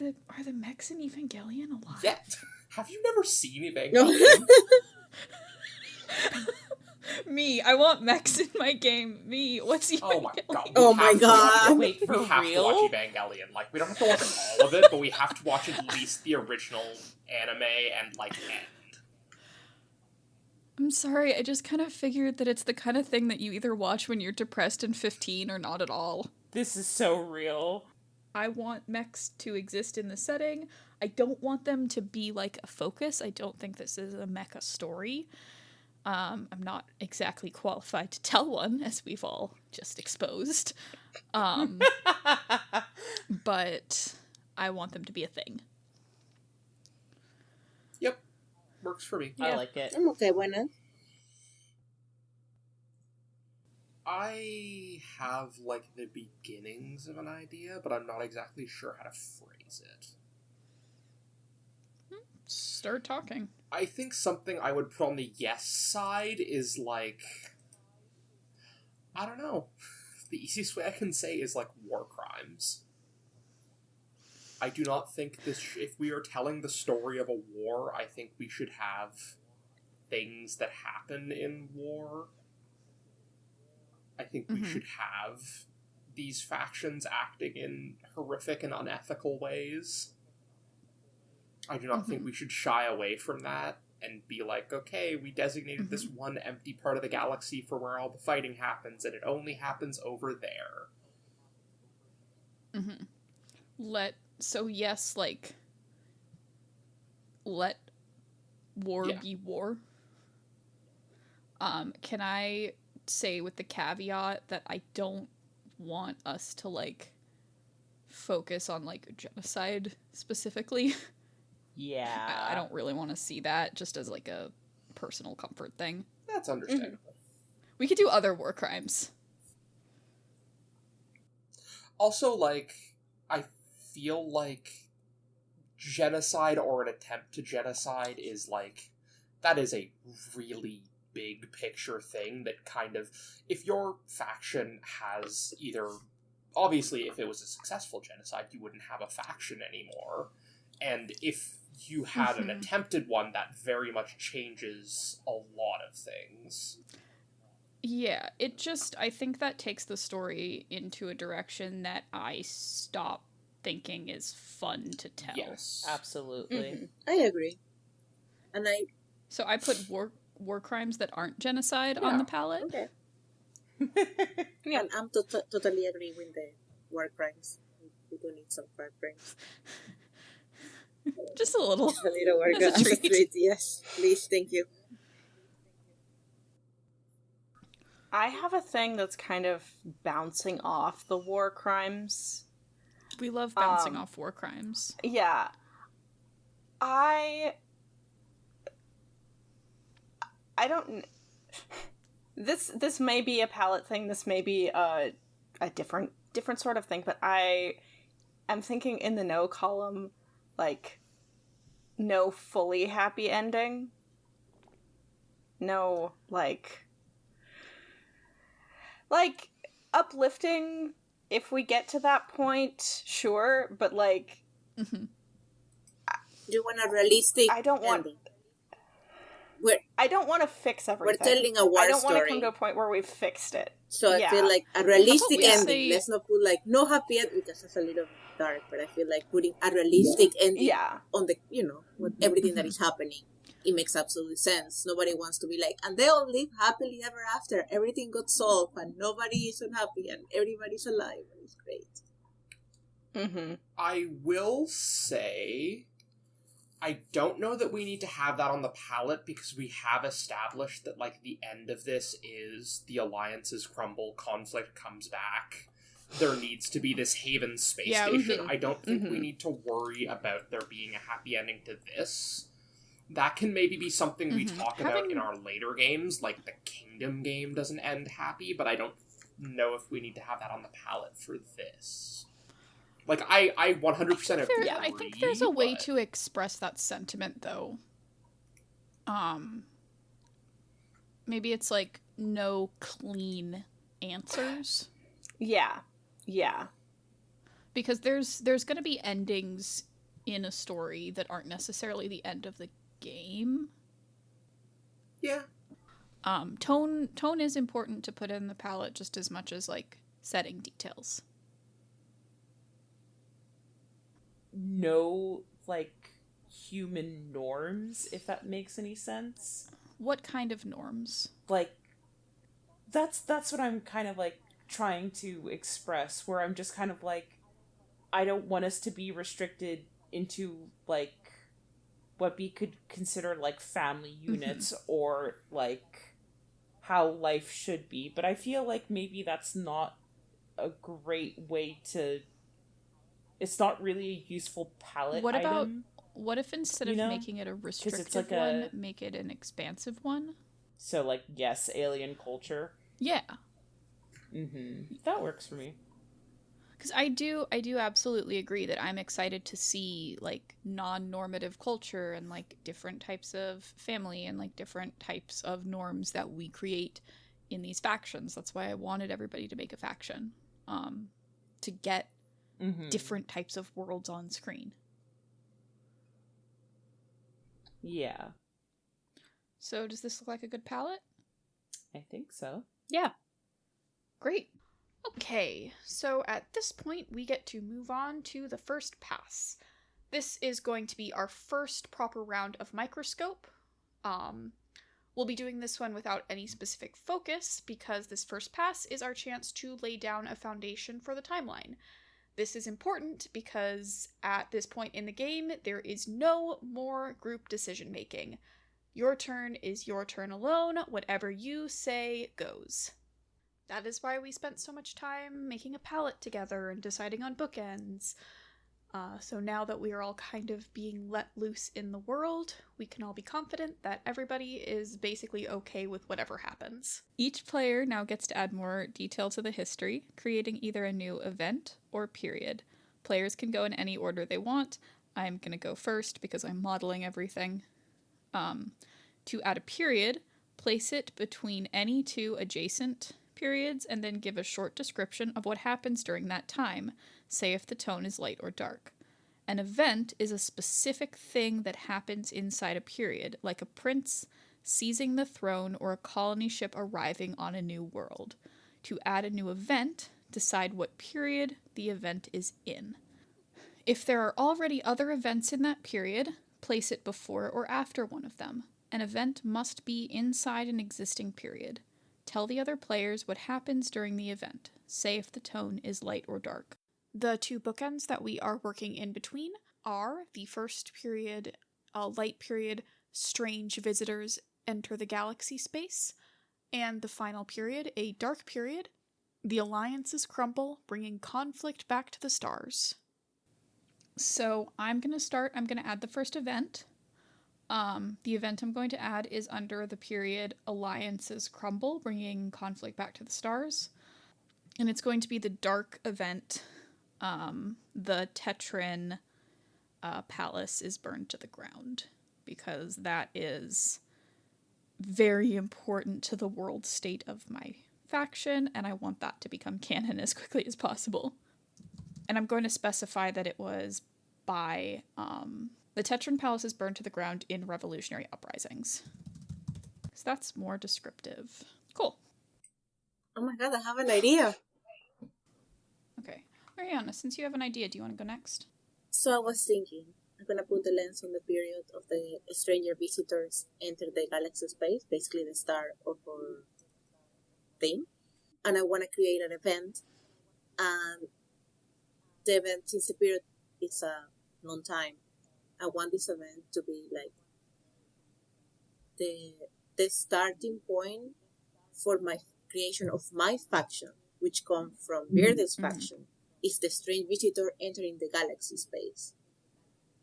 Speaker 1: the mechs in Evangelion alive?
Speaker 2: Yeah. Have you never seen Evangelion?
Speaker 3: No.
Speaker 1: Me, I want mechs in my game. Me, what's Evangelion?
Speaker 2: Oh my god.
Speaker 3: Oh
Speaker 2: we
Speaker 3: my
Speaker 2: have to
Speaker 3: god.
Speaker 2: watch-
Speaker 4: Wait, for
Speaker 2: we have
Speaker 4: real?
Speaker 2: to watch Evangelion. Like, we don't have to watch all of it, but we have to watch at least the original anime and, like, end.
Speaker 1: I'm sorry, I just kind of figured that it's the kind of thing that you either watch when you're depressed and 15 or not at all.
Speaker 4: This is so real.
Speaker 1: I want mechs to exist in the setting. I don't want them to be like a focus. I don't think this is a mecha story. I'm not exactly qualified to tell one, as we've all just exposed. But I want them to be a thing.
Speaker 2: Yep. Works for me.
Speaker 4: I like it.
Speaker 3: I'm okay with it.
Speaker 2: I have, like, the beginnings of an idea, but I'm not exactly sure how to phrase it.
Speaker 1: Start talking.
Speaker 2: I think something I would put on the yes side is, like, I don't know. The easiest way I can say is, like, war crimes. I do not think this, if we are telling the story of a war, I think we should have things that happen in war. I think we should have these factions acting in horrific and unethical ways. I do not think we should shy away from that and be like, okay, we designated this one empty part of the galaxy for where all the fighting happens, and it only happens over there.
Speaker 1: Yes, like, let war be war. Can I say with the caveat that I don't want us to, like, focus on, like, genocide specifically?
Speaker 4: Yeah.
Speaker 1: I don't really want to see that, just as, like, a personal comfort thing.
Speaker 2: That's understandable.
Speaker 1: We could do other war crimes.
Speaker 2: Also, like, I feel like genocide or an attempt to genocide is, like, that is a really big picture thing that kind of, if your faction has either, obviously if it was a successful genocide, you wouldn't have a faction anymore, and if you had an attempted one, that very much changes a lot of things.
Speaker 1: Yeah, I think that takes the story into a direction that I stop thinking is fun to tell.
Speaker 2: Yes.
Speaker 4: Absolutely.
Speaker 3: I agree. And
Speaker 1: So I put war crimes that aren't genocide on the palette.
Speaker 3: okay. And I'm totally agree with war crimes. We do need some war crimes.
Speaker 1: Just a little.
Speaker 3: A little war
Speaker 1: As a
Speaker 3: crimes.
Speaker 1: treat.
Speaker 3: Yes, please, thank you.
Speaker 5: I have a thing that's kind of bouncing off the war crimes.
Speaker 1: We love bouncing off war crimes.
Speaker 5: Yeah. I don't... This may be a palette thing, this may be a different sort of thing, but I am thinking in the no column, like, no fully happy ending. No, like uplifting if we get to that point, sure, but like
Speaker 1: Mm-hmm.
Speaker 3: You want a realistic
Speaker 5: I don't want
Speaker 3: ending.
Speaker 5: I don't want to fix everything.
Speaker 3: We're telling a war
Speaker 5: I don't want to
Speaker 3: story.
Speaker 5: come to a point where we've fixed it.
Speaker 3: So I
Speaker 5: Yeah.
Speaker 3: feel like a realistic
Speaker 1: we
Speaker 3: ending.
Speaker 1: say-
Speaker 3: Let's not put like no happy end because it's a little dark. But I feel like putting a realistic ending
Speaker 5: Yeah.
Speaker 3: on the with everything that is happening, it makes absolute sense. Nobody wants to be like, and they all live happily ever after. Everything got solved and nobody is unhappy and everybody's alive. It's great.
Speaker 5: Mm-hmm.
Speaker 2: I will say, I don't know that we need to have that on the palette because we have established that, like, the end of this is the alliances crumble, conflict comes back. There needs to be this Haven space station.
Speaker 1: mhm.
Speaker 2: I don't think we need to worry about there being a happy ending to this. That can maybe be something we talk about in our later games, like the Kingdom game doesn't end happy, but I don't know if we need to have that on the palette for this. Like, I 100% agree.
Speaker 1: I think there's a way to express that sentiment, though. Maybe it's like no clean answers.
Speaker 5: Yeah. Yeah.
Speaker 1: Because there's going to be endings in a story that aren't necessarily the end of the game.
Speaker 2: Yeah.
Speaker 1: Tone is important to put in the palette just as much as, like, setting details.
Speaker 4: No, like, human norms, if that makes any sense.
Speaker 1: What kind of norms?
Speaker 4: Like, that's what I'm kind of, like, trying to express, where I'm just kind of like, I don't want us to be restricted into, like, what we could consider, like, family units or, like, how life should be. But I feel like maybe that's not a great way to... It's not really a useful palette
Speaker 1: What about
Speaker 4: item.
Speaker 1: what if instead of making it a restrictive
Speaker 4: like
Speaker 1: one, make it an expansive one?
Speaker 4: So, like, yes, alien culture.
Speaker 1: Yeah.
Speaker 4: That works for me.
Speaker 1: Because I do absolutely agree that I'm excited to see, like, non-normative culture and, like, different types of family and, like, different types of norms that we create in these factions. That's why I wanted everybody to make a faction. To get different types of worlds on screen.
Speaker 4: Yeah.
Speaker 1: So does this look like a good palette?
Speaker 4: I think so.
Speaker 5: Yeah.
Speaker 1: Great. Okay, so at this point we get to move on to the first pass. This is going to be our first proper round of Microscope. We'll be doing this one without any specific focus because this first pass is our chance to lay down a foundation for the timeline. This is important because at this point in the game, there is no more group decision making. Your turn is your turn alone. Whatever you say goes. That is why we spent so much time making a palette together and deciding on bookends. So now that we are all kind of being let loose in the world, we can all be confident that everybody is basically okay with whatever happens. Each player now gets to add more detail to the history, creating either a new event or period. Players can go in any order they want. I'm going to go first because I'm modeling everything. To add a period, place it between any two adjacent periods and then give a short description of what happens during that time, say if the tone is light or dark. An event is a specific thing that happens inside a period, like a prince seizing the throne or a colony ship arriving on a new world. To add a new event, decide what period the event is in. If there are already other events in that period, place it before or after one of them. An event must be inside an existing period. Tell the other players what happens during the event. Say if the tone is light or dark. The two bookends that we are working in between are the first period, light period, strange visitors enter the galaxy space, and the final period, a dark period, the alliances crumble, bringing conflict back to the stars. So I'm going to start. I'm going to add the first event. The event I'm going to add is under the period Alliances Crumble, bringing conflict back to the stars. And it's going to be the dark event. The Tetran palace is burned to the ground, because that is very important to the world state of my faction, and I want that to become canon as quickly as possible. And I'm going to specify that it was by the Tetran palace is burned to the ground in revolutionary uprisings. So that's more descriptive. Cool.
Speaker 3: Oh my god, I have an idea.
Speaker 1: Okay. Mariana, since you have an idea, do you want to go next?
Speaker 3: So I was thinking, I'm gonna put the lens on the period of the stranger visitors enter the galaxy space, basically the start of our thing. And I want to create an event. And the event, since the period is a long time, I want this event to be like the starting point for my creation of my faction, which comes from Birdie's faction, is the strange visitor entering the galaxy space.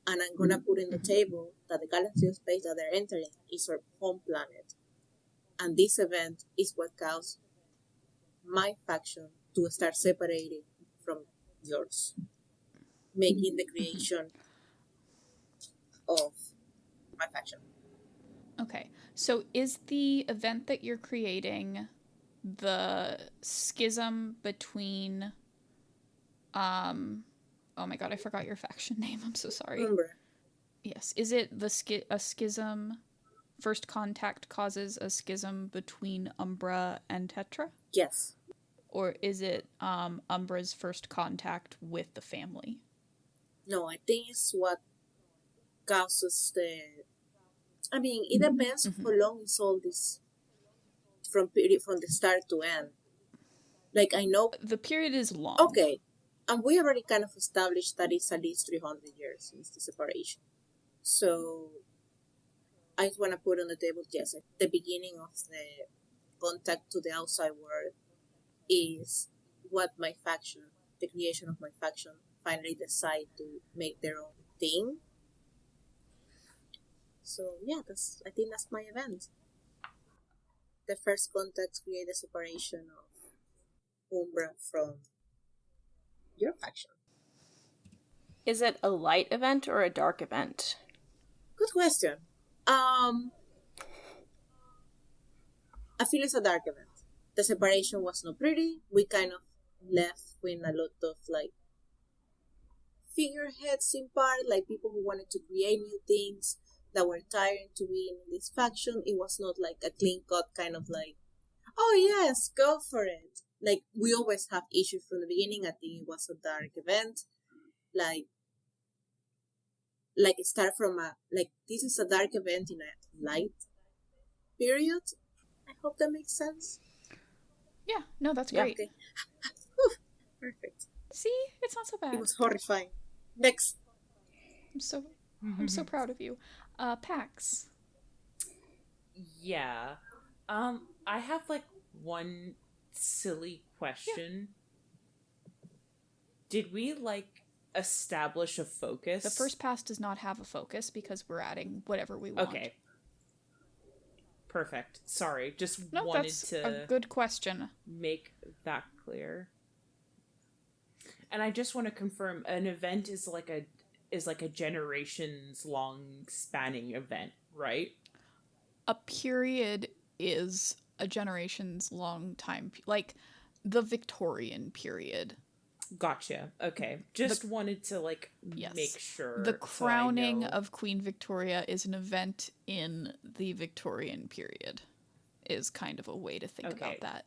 Speaker 3: And I'm gonna put in the table that the galaxy space that they're entering is our home planet. And this event is what caused my faction to start separating from yours, making the creation of my faction.
Speaker 1: Okay. So is the event that you're creating the schism between oh my god, I forgot your faction name. I'm so sorry.
Speaker 3: Umbra.
Speaker 1: Yes. Is it the a schism? First contact causes a schism between Umbra and Tetra?
Speaker 3: Yes.
Speaker 1: Or is it Umbra's first contact with the family?
Speaker 3: No, I think it's what causes the... I mean, it depends how long is all this from the start to end. Like, I know...
Speaker 1: The period is long.
Speaker 3: Okay. And we already kind of established that it's at least 300 years since the separation. So, I just want to put on the table, yes, at the beginning of the contact to the outside world is what my faction, the creation of my faction, finally decide to make their own thing. So, yeah, I think that's my event. The first contacts create the separation of Umbra from your faction.
Speaker 5: Is it a light event or a dark event?
Speaker 3: Good question. I feel it's a dark event. The separation was not pretty. We kind of left with a lot of like figureheads in part, like people who wanted to create new things that were tired to be in this faction. It was not like a clean cut kind of like, oh yes, go for it. Like, we always have issues from the beginning. I think it was a dark event. Like start from this is a dark event in a light period. I hope that makes sense.
Speaker 1: Yeah, no, that's great.
Speaker 3: Okay. Perfect.
Speaker 1: See, it's not so bad.
Speaker 3: It was horrifying. Next.
Speaker 1: I'm so proud of you. Pax.
Speaker 4: Yeah. I have like one silly question. Yeah. Did we like establish a focus?
Speaker 1: The first pass does not have a focus because we're adding whatever we want.
Speaker 4: Okay. Perfect. Sorry, just
Speaker 1: no,
Speaker 4: wanted
Speaker 1: that's
Speaker 4: to
Speaker 1: a good question.
Speaker 4: Make that clear. And I just want to confirm an event is like a generations long spanning event, right?
Speaker 1: A period is a generations long time, like the Victorian period.
Speaker 4: Gotcha. Okay. Just wanted to make sure.
Speaker 1: The crowning of Queen Victoria is an event in the Victorian period, is kind of a way to think about that.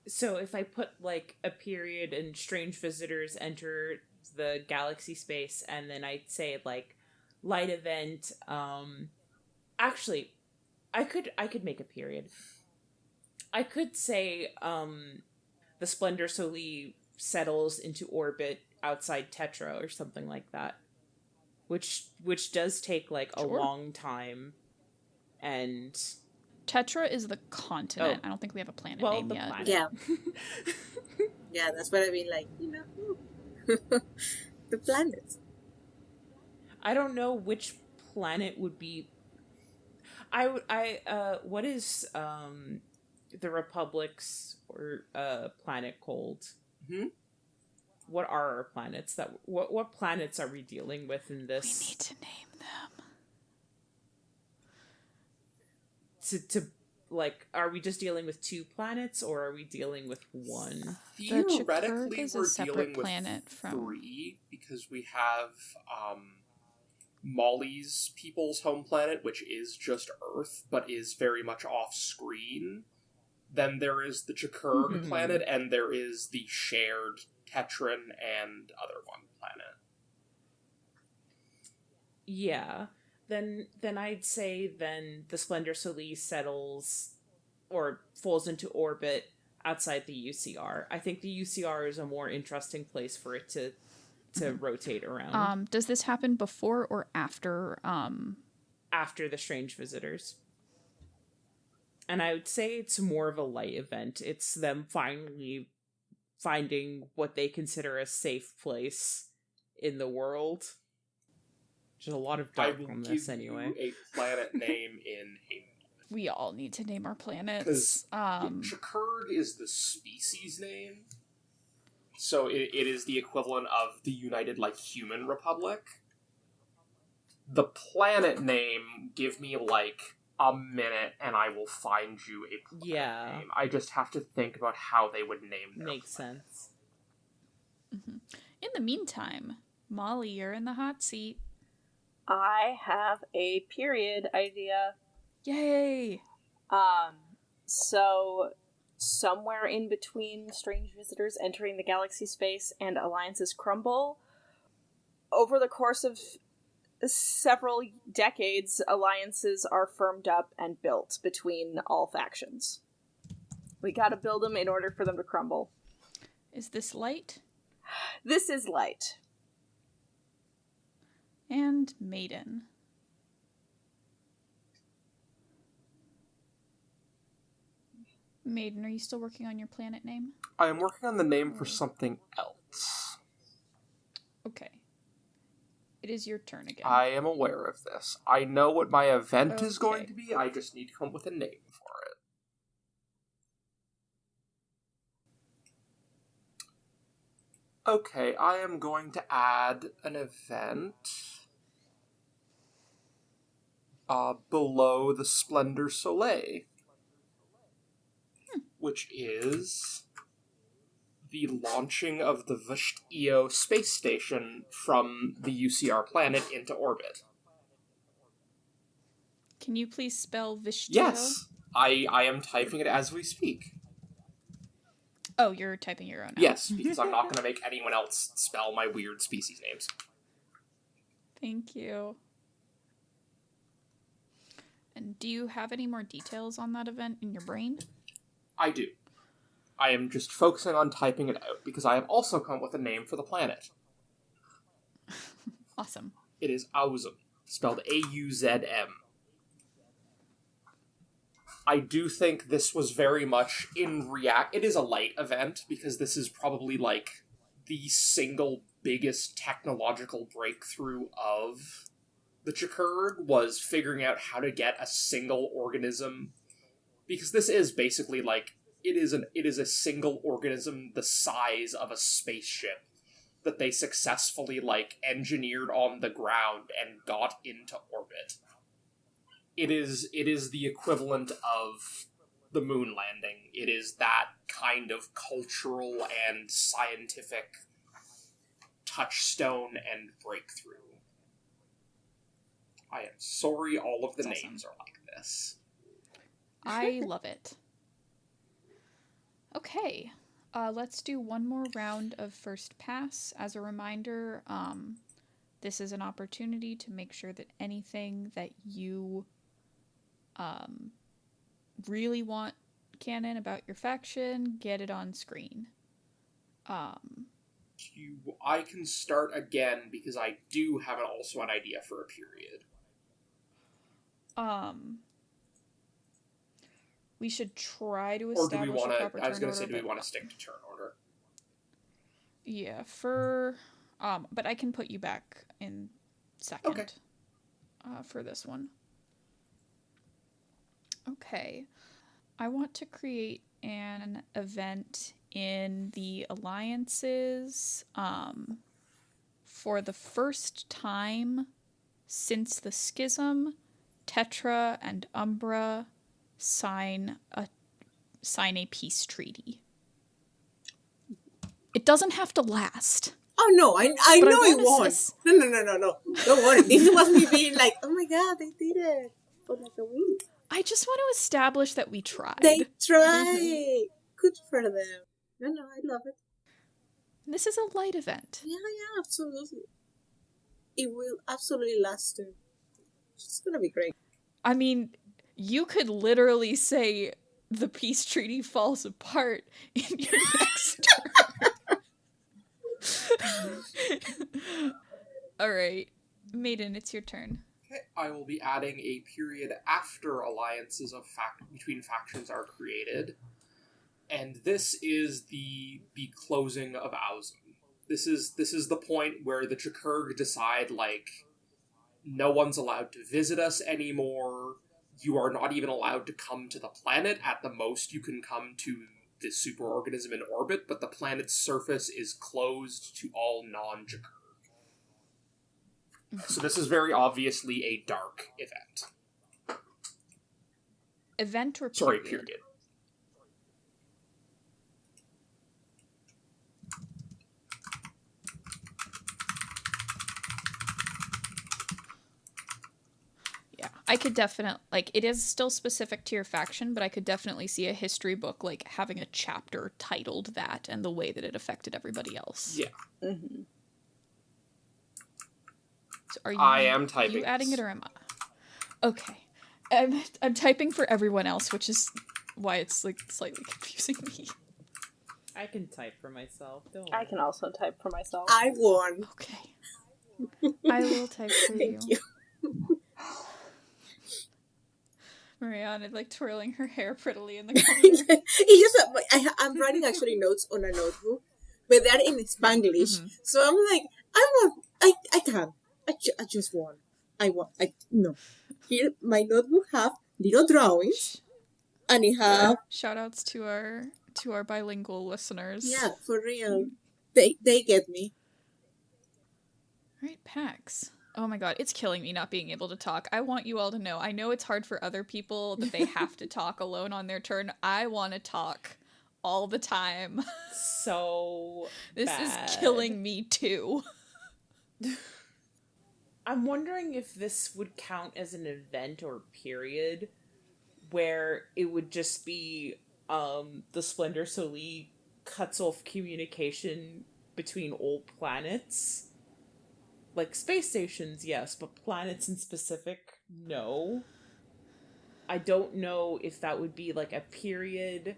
Speaker 4: So if I put like a period and strange visitors enter the galaxy space, and then I'd say like light event, actually I could make a period. I could say the Splendor Solis settles into orbit outside Tetra or something like that. Which does take like a long time. And
Speaker 1: Tetra is the continent. I don't think we have a planet name yet.
Speaker 4: Planet.
Speaker 3: Yeah. Yeah, that's what I mean, like, the planets.
Speaker 4: I don't know which planet would be. What is the Republic's or planet called?
Speaker 2: Hmm?
Speaker 4: What are our planets what planets are we dealing with in this?
Speaker 1: We need to name them.
Speaker 4: To like, are we just dealing with 2 planets or are we dealing with 1?
Speaker 2: Theoretically,
Speaker 1: is a
Speaker 2: we're
Speaker 1: separate
Speaker 2: dealing with
Speaker 1: planet from
Speaker 2: 3 because we have Molly's people's home planet, which is just Earth, but is very much off-screen. Then there is the Chkr'gh planet, and there is the shared Tetran and other one planet.
Speaker 4: Yeah. Then I'd say the Splendor Solis settles or falls into orbit outside the UCR. I think the UCR is a more interesting place for it to rotate around.
Speaker 1: Does this happen before or after
Speaker 4: After the strange visitors? And I would say it's more of a light event. It's them finally finding what they consider a safe place in the world. There's a lot of dark on this anyway.
Speaker 2: A planet name in a...
Speaker 1: We all need to name our planets.
Speaker 2: Because Chkr'gh is the species name. So it is the equivalent of the United, Human Republic. The planet name, give me, a minute, and I will find you a planet name. I just have to think about how they would name their
Speaker 4: Makes
Speaker 2: planet.
Speaker 4: sense.
Speaker 1: Mm-hmm. In the meantime, Molly, you're in the hot seat.
Speaker 5: I have a period idea.
Speaker 1: Yay!
Speaker 5: So somewhere in between strange visitors entering the galaxy space and alliances crumble, over the course of several decades, alliances are firmed up and built between all factions. We gotta build them in order for them to crumble.
Speaker 1: Is this light?
Speaker 5: This is light.
Speaker 1: And Maiden. Maiden, are you still working on your planet name?
Speaker 2: I am working on the name for something else.
Speaker 1: Okay. It is your turn again.
Speaker 2: I am aware of this. I know what my event is going to be. I just need to come up with a name for it. Okay, I am going to add an event below the Splendor Solis, which is the launching of the Vsht-Io space station from the UCR planet into orbit.
Speaker 1: Can you please spell Vsht-Io?
Speaker 2: Yes, I am typing it as we speak.
Speaker 1: Oh, you're typing your own out.
Speaker 2: Yes, because I'm not going to make anyone else spell my weird species names.
Speaker 1: Thank you. And do you have any more details on that event in your brain?
Speaker 2: I do. I am just focusing on typing it out, because I have also come up with a name for the planet.
Speaker 1: Awesome.
Speaker 2: It is Auzm, spelled A-U-Z-M. I do think this was very much in It is a light event, because this is probably, the single biggest technological breakthrough of the Chkr'gh, was figuring out how to get a single organism. Because this is basically, it is a single organism the size of a spaceship that they successfully, engineered on the ground and got into orbit. It is the equivalent of the moon landing. It is that kind of cultural and scientific touchstone and breakthrough. I am sorry all of the
Speaker 1: That's
Speaker 2: names
Speaker 1: awesome.
Speaker 2: are like this.
Speaker 1: I love it. Okay, let's do one more round of first pass. As a reminder, this is an opportunity to make sure that anything that you really want canon about your faction, get it on screen.
Speaker 2: I can start again because I do have also an idea for a period.
Speaker 1: We should try to
Speaker 2: Or
Speaker 1: establish
Speaker 2: do we want
Speaker 1: a
Speaker 2: to?
Speaker 1: proper
Speaker 2: I was
Speaker 1: turn
Speaker 2: going to say,
Speaker 1: order,
Speaker 2: do we
Speaker 1: but-
Speaker 2: want to stick to turn order?
Speaker 1: Yeah, but I can put you back in second.
Speaker 2: Okay.
Speaker 1: For this one. Okay. I want to create an event in the alliances for the first time since the schism. Tetra and Umbra sign a peace treaty. It doesn't have to last.
Speaker 3: Oh no, I
Speaker 1: But
Speaker 3: know it
Speaker 1: wanna
Speaker 3: won't.
Speaker 1: sis-
Speaker 3: No. Don't worry. This was me being like, oh my god, they did it for like a week.
Speaker 1: I just want to establish that we tried.
Speaker 3: They tried. Good for them. No, I love it.
Speaker 1: This is a light event.
Speaker 3: Yeah, absolutely. It will absolutely last too. It's gonna be great.
Speaker 1: I mean, you could literally say the peace treaty falls apart in your next turn. Alright. Maiden, it's your turn.
Speaker 2: Okay, I will be adding a period after alliances between factions are created, and this is the closing of Auzen. This is the point where the Chkr'gh decide, like, no one's allowed to visit us anymore. You are not even allowed to come to the planet. At the most, you can come to the superorganism in orbit, but the planet's surface is closed to all non-Chkr'gh. So this is very obviously a dark event.
Speaker 1: Event or period?
Speaker 2: Sorry, period.
Speaker 1: Yeah, I could definitely, like, it is still specific to your faction, but I could definitely see a history book, like, having a chapter titled that and the way that it affected everybody else.
Speaker 2: Yeah.
Speaker 5: Mm-hmm.
Speaker 1: So are
Speaker 2: I am typing
Speaker 1: you adding
Speaker 2: this.
Speaker 1: it or am I? Okay. I'm typing for everyone else, which is why it's, like, slightly confusing me.
Speaker 4: I can type for myself. Don't
Speaker 5: I
Speaker 4: worry.
Speaker 5: can also type for myself.
Speaker 3: I won.
Speaker 1: Okay. I will type for you.
Speaker 3: Thank you.
Speaker 1: Mariana, like, twirling her hair prettily in the corner.
Speaker 3: It's just I'm writing actually notes on a notebook, but they're in Spanglish.
Speaker 1: Mhm.
Speaker 3: So I'm like, I can. I just won. No. Here, my notebook have little drawings, and it have
Speaker 1: Shoutouts to our bilingual listeners.
Speaker 3: yeah, for real. They get me.
Speaker 1: Alright, Pax. Oh my god, it's killing me not being able to talk. I want you all to know. I know it's hard for other people that they have to talk alone on their turn. I want to talk all the time.
Speaker 4: So
Speaker 1: This
Speaker 4: bad.
Speaker 1: is killing me too.
Speaker 4: I'm wondering if this would count as an event or period where it would just be the Splendor Solis cuts off communication between all planets. Like space stations, yes, but planets in specific, no. I don't know if that would be like a period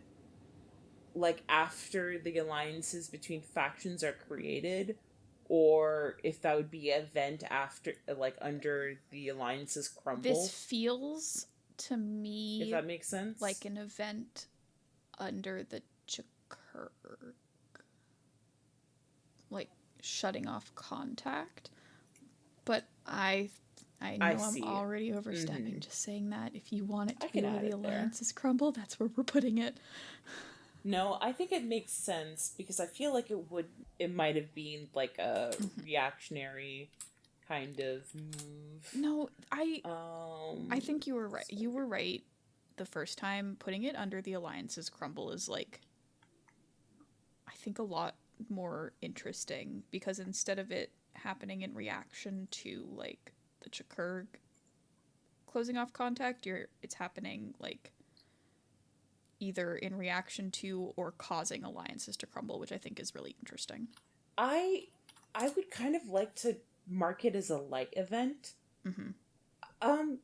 Speaker 4: like after the alliances between factions are created, or if that would be an event after, like, under the alliances crumble.
Speaker 1: This feels to me
Speaker 4: If that makes sense.
Speaker 1: like an event under the Chkr'gh. Like shutting off contact. But I know I'm
Speaker 4: see.
Speaker 1: already overstepping just saying that. If you want it to
Speaker 4: I
Speaker 1: be
Speaker 4: can
Speaker 1: where
Speaker 4: add
Speaker 1: the
Speaker 4: it there.
Speaker 1: alliances crumble, that's where we're putting it.
Speaker 4: No, I think it makes sense because I feel like it might have been like a reactionary kind of move.
Speaker 1: No, I think you were right. You were right the first time. Putting it under the alliances crumble is, like, I think a lot more interesting, because instead of it happening in reaction to, like, the Chkr'gh closing off contact, it's happening, like, either in reaction to or causing alliances to crumble, which I think is really interesting.
Speaker 4: I would kind of like to mark it as a light event.
Speaker 1: Mm-hmm.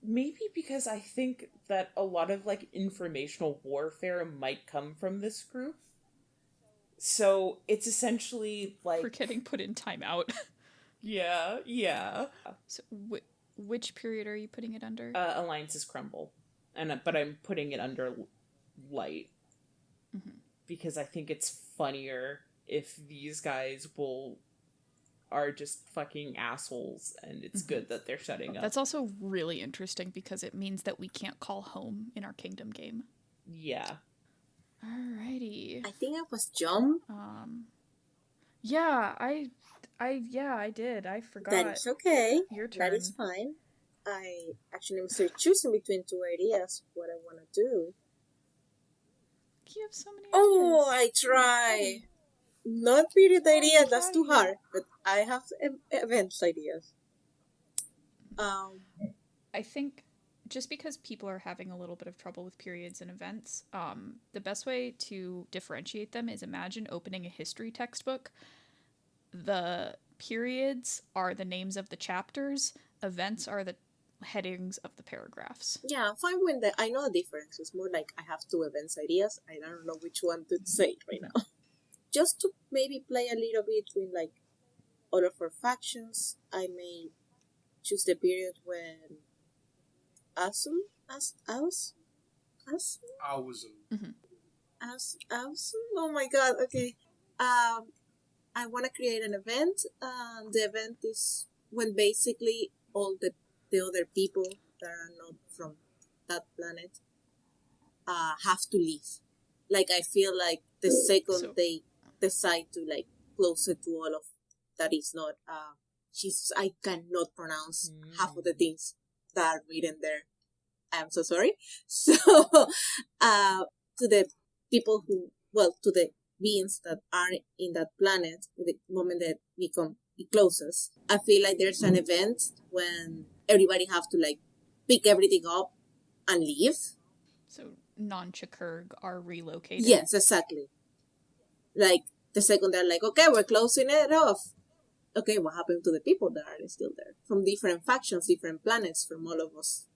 Speaker 4: Maybe because I think that a lot of, like, informational warfare might come from this group. So it's essentially, like...
Speaker 1: We're getting put in timeout.
Speaker 4: Yeah.
Speaker 1: So which period are you putting it under?
Speaker 4: Alliances crumble. But I'm putting it under light.
Speaker 1: Mm-hmm.
Speaker 4: Because I think it's funnier if these guys are just fucking assholes, and it's good that they're shutting up.
Speaker 1: That's also really interesting because it means that we can't call home in our kingdom game.
Speaker 4: Yeah.
Speaker 1: Alrighty.
Speaker 3: I think I was John.
Speaker 1: Yeah, I did. I forgot.
Speaker 3: That is okay.
Speaker 1: Your turn.
Speaker 3: That is fine. I actually am still choosing between two ideas what I want to do.
Speaker 1: You have so many ideas.
Speaker 3: Oh, I try. Not period ideas, that's too hard. But I have events ideas.
Speaker 1: I think just because people are having a little bit of trouble with periods and events, the best way to differentiate them is imagine opening a history textbook. The periods are the names of the chapters. Events are the headings of the paragraphs.
Speaker 3: Yeah, I'm fine with that. I know the difference. It's more like I have two events ideas. I don't know which one to say right now. Just to maybe play a little bit with like all of our factions, I may choose the period when Awesome. Oh my god, okay. I want to create an event. The event is when basically all the other people that are not from that planet have to leave. Like, I feel like the second they decide to like close it to all of that is not Jesus, I cannot pronounce half of the things that are written there. I'm so sorry. So to the people to the beings that are in that planet, the moment that it closes, I feel like there's an event when everybody have to like pick everything up and leave.
Speaker 1: So non-Chkr'gh are relocated.
Speaker 3: Yes, exactly. Like the second they're like, okay, we're closing it off. Okay, what happened to the people that are still there? From different factions, different planets, from all of us,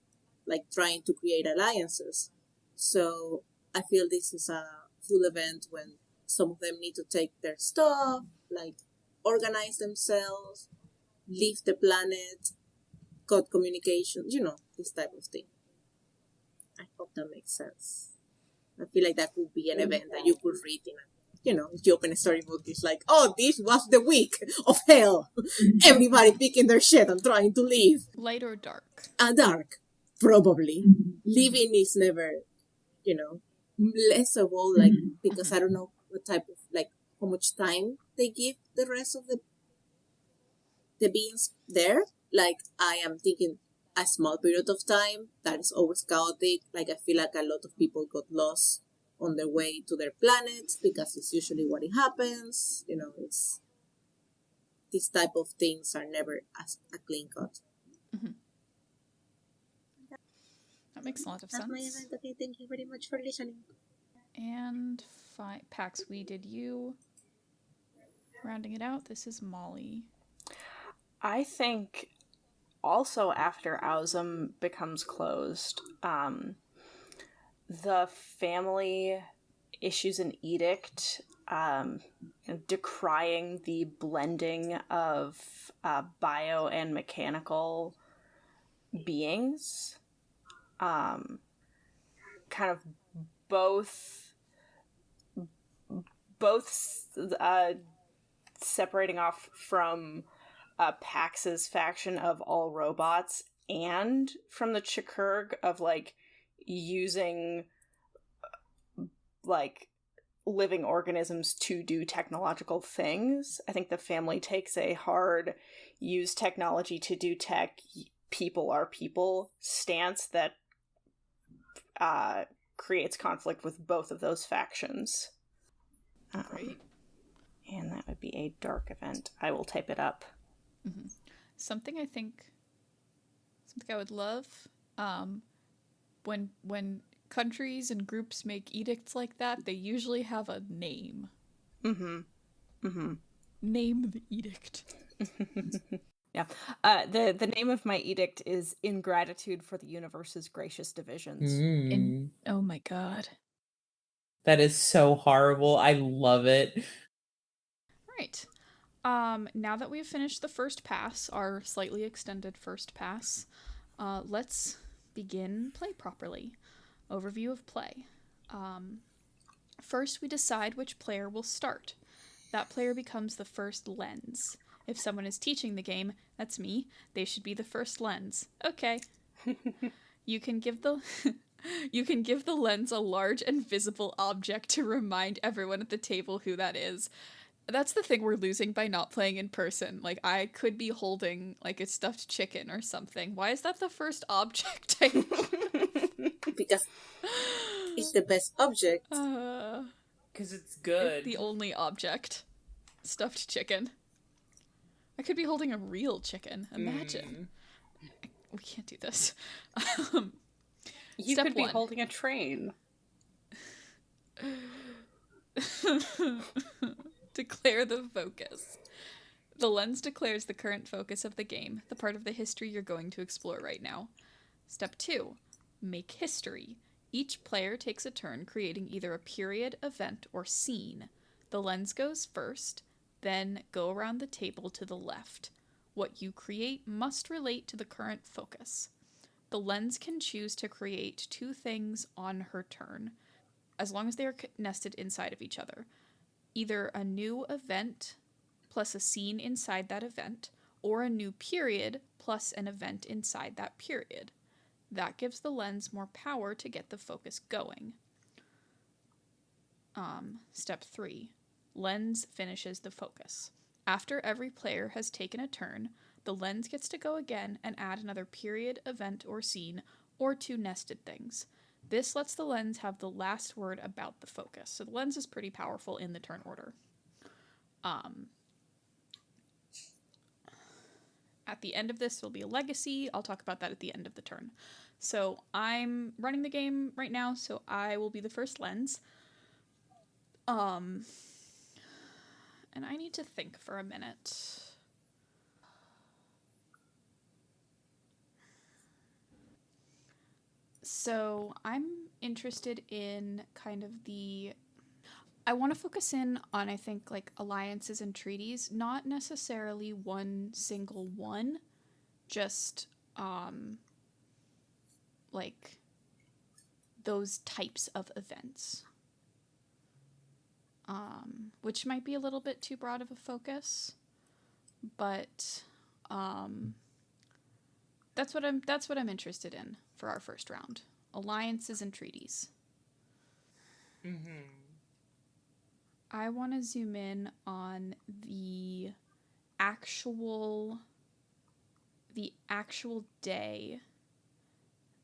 Speaker 3: like trying to create alliances. So I feel this is a full event when some of them need to take their stuff, like organize themselves, leave the planet, cut communication, this type of thing. I hope that makes sense. I feel like that could be an event that you could read in if you open a storybook, it's like, oh, this was the week of hell. Everybody picking their shit and trying to leave.
Speaker 1: Light or dark?
Speaker 3: Dark, probably. Leaving is never, less of all, like, because I don't know what type of, like, how much time they give the rest of the beings there. Like, I am thinking a small period of time that is always chaotic. Like, I feel like a lot of people got lost on their way to their planets because it's usually what it happens. It's these type of things are never as a clean cut.
Speaker 1: Mm-hmm. That makes a lot of sense.
Speaker 3: That's my event. Okay, thank you very much for listening.
Speaker 1: And Pax, we did you. Rounding it out, this is Molly.
Speaker 5: I think also after Ausum becomes closed, the family issues an edict decrying the blending of bio and mechanical beings. Kind of both separating off from Pax's faction of all robots and from the Chkr'gh of like using like living organisms to do technological things. I think the family takes a hard use technology to do tech, people are people stance that creates conflict with both of those factions.
Speaker 1: Great.
Speaker 5: And that would be a dark event. I will type it up.
Speaker 1: Mm-hmm. Something I would love, when countries and groups make edicts like that, they usually have a name.
Speaker 5: Mm-hmm. Mm-hmm.
Speaker 1: Name the edict.
Speaker 5: Yeah. The name of my edict is In Gratitude for the Universe's Gracious Divisions.
Speaker 1: Oh my god.
Speaker 4: That is so horrible. I love it.
Speaker 1: Right. Now that we've finished the first pass, our slightly extended first pass, let's begin play properly. Overview of play. First, we decide which player will start. That player becomes the first lens. If someone is teaching the game, that's me, they should be the first lens. Okay. You can give the you can give the lens a large and visible object to remind everyone at the table who that is. That's the thing we're losing by not playing in person. Like, I could be holding, like, a stuffed chicken or something. Why is that the first object I
Speaker 3: Because it's the best object.
Speaker 4: Because it's good.
Speaker 1: the only object. Stuffed chicken. I could be holding a real chicken. Imagine. We can't do this.
Speaker 5: You
Speaker 1: Step
Speaker 5: could be
Speaker 1: one.
Speaker 5: holding a train.
Speaker 1: Declare the focus. The lens declares the current focus of the game, the part of the history you're going to explore right now. Step 2. Make history. Each player takes a turn creating either a period, event, or scene. The lens goes first, then go around the table to the left. What you create must relate to the current focus. The lens can choose to create 2 things on her turn, as long as they are nested inside of each other. Either a new event plus a scene inside that event, or a new period plus an event inside that period. That gives the lens more power to get the focus going. Step 3. Lens finishes the focus. After every player has taken a turn, the lens gets to go again and add another period, event, or scene, or 2 nested things. This lets the lens have the last word about the focus. So the lens is pretty powerful in the turn order. At the end of this, there'll be a legacy. I'll talk about that at the end of the turn. So I'm running the game right now, so I will be the first lens. And I need to think for a minute. So I'm interested in kind of I want to focus in on, I think, like, alliances and treaties, not necessarily one single one, just, like, those types of events. Which might be a little bit too broad of a focus, but, that's what I'm interested in for our first round. Alliances and treaties. I want to zoom in on the actual day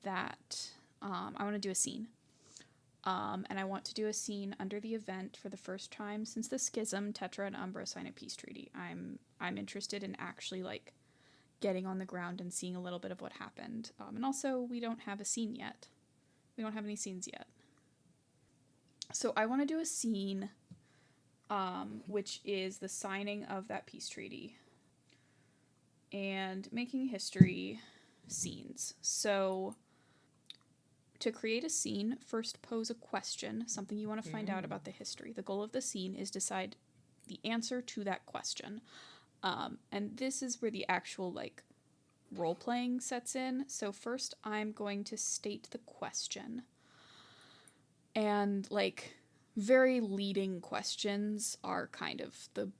Speaker 1: that I want to do a scene. And I want to do a scene under the event for the first time since the schism. Tetra and Umbra sign a peace treaty. I'm interested in actually, like, getting on the ground and seeing a little bit of what happened. And also, we don't have a scene yet. We don't have any scenes yet. So I want to do a scene, which is the signing of that peace treaty and making history scenes. So to create a scene, first pose a question, something you want to find out about the history. The goal of the scene is decide the answer to that question. And this is where the actual, like, role-playing sets in. So first I'm going to state the question. And, like, very leading questions are kind of the...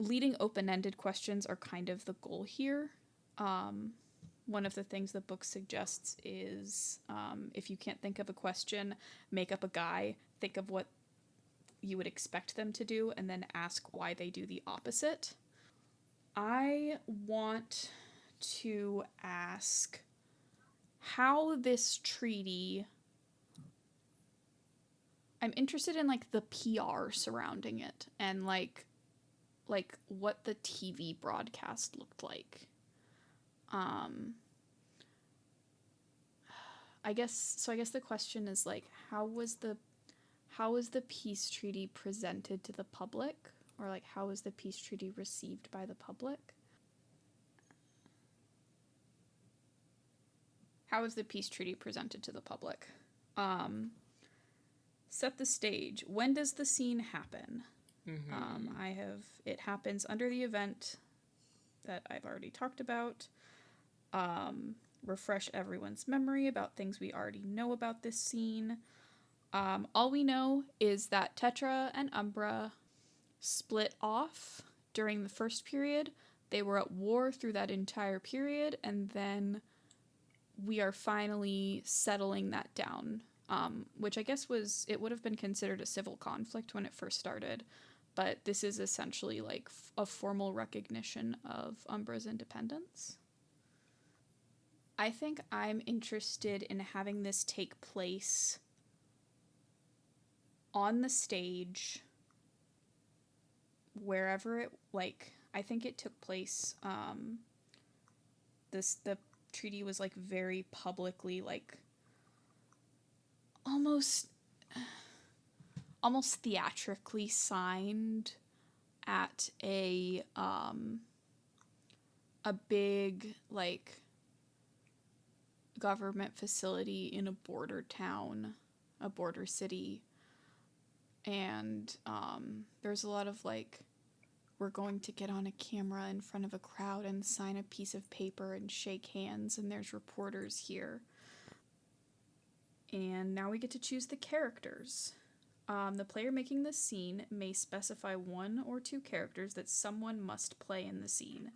Speaker 1: Leading open-ended questions are kind of the goal here. One of the things the book suggests is, if you can't think of a question, make up a guy, think of what you would expect them to do, and then ask why they do the opposite. I want to ask how this treaty... I'm interested in, like, the PR surrounding it, and, like what the TV broadcast looked like. I guess the question is, like, how was the peace treaty presented to the public, or, like, how was the peace treaty received by the public? How is the peace treaty presented to the public? Set the stage. When does the scene happen? It happens under the event that I've already talked about. Refresh everyone's memory about things we already know about this scene. All we know is that Tetra and Umbra split off during the first period. They were at war through that entire period, and then we are finally settling that down, which I guess it would have been considered a civil conflict when it first started, but this is essentially like a formal recognition of Umbra's independence. I think I'm interested in having this take place on the stage, wherever it, like, I think it took place, the treaty was, like, very publicly, like, almost theatrically signed at a big, like, government facility in a border town, a border city, and there's a lot of, like, we're going to get on a camera in front of a crowd and sign a piece of paper and shake hands, and there's reporters here. And now we get to choose the characters. The player making this scene may specify 1 or 2 characters that someone must play in the scene.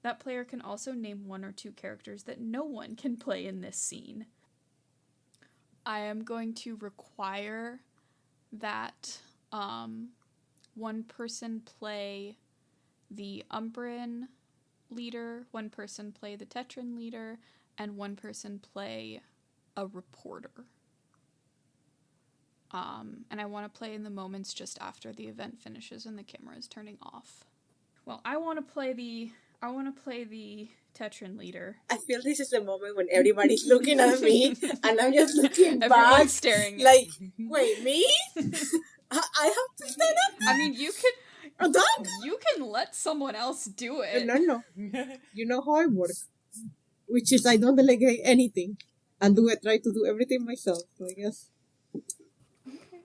Speaker 1: That player can also name 1 or 2 characters that no one can play in this scene. I am going to require that one person play the Umbran leader, one person play the Tetran leader, and one person play a reporter. And I want to play in the moments just after the event finishes and the camera is turning off. Well, I want to play the Tetran leader.
Speaker 3: I feel this is the moment when everybody's looking at me and I'm just looking
Speaker 1: Everyone's
Speaker 3: back,
Speaker 1: staring.
Speaker 3: like, wait, me? I have to stand up?
Speaker 1: I mean, you can let someone else do it.
Speaker 3: No. You know how I work, which is I don't delegate anything and try to do everything myself, so I guess.
Speaker 1: Okay.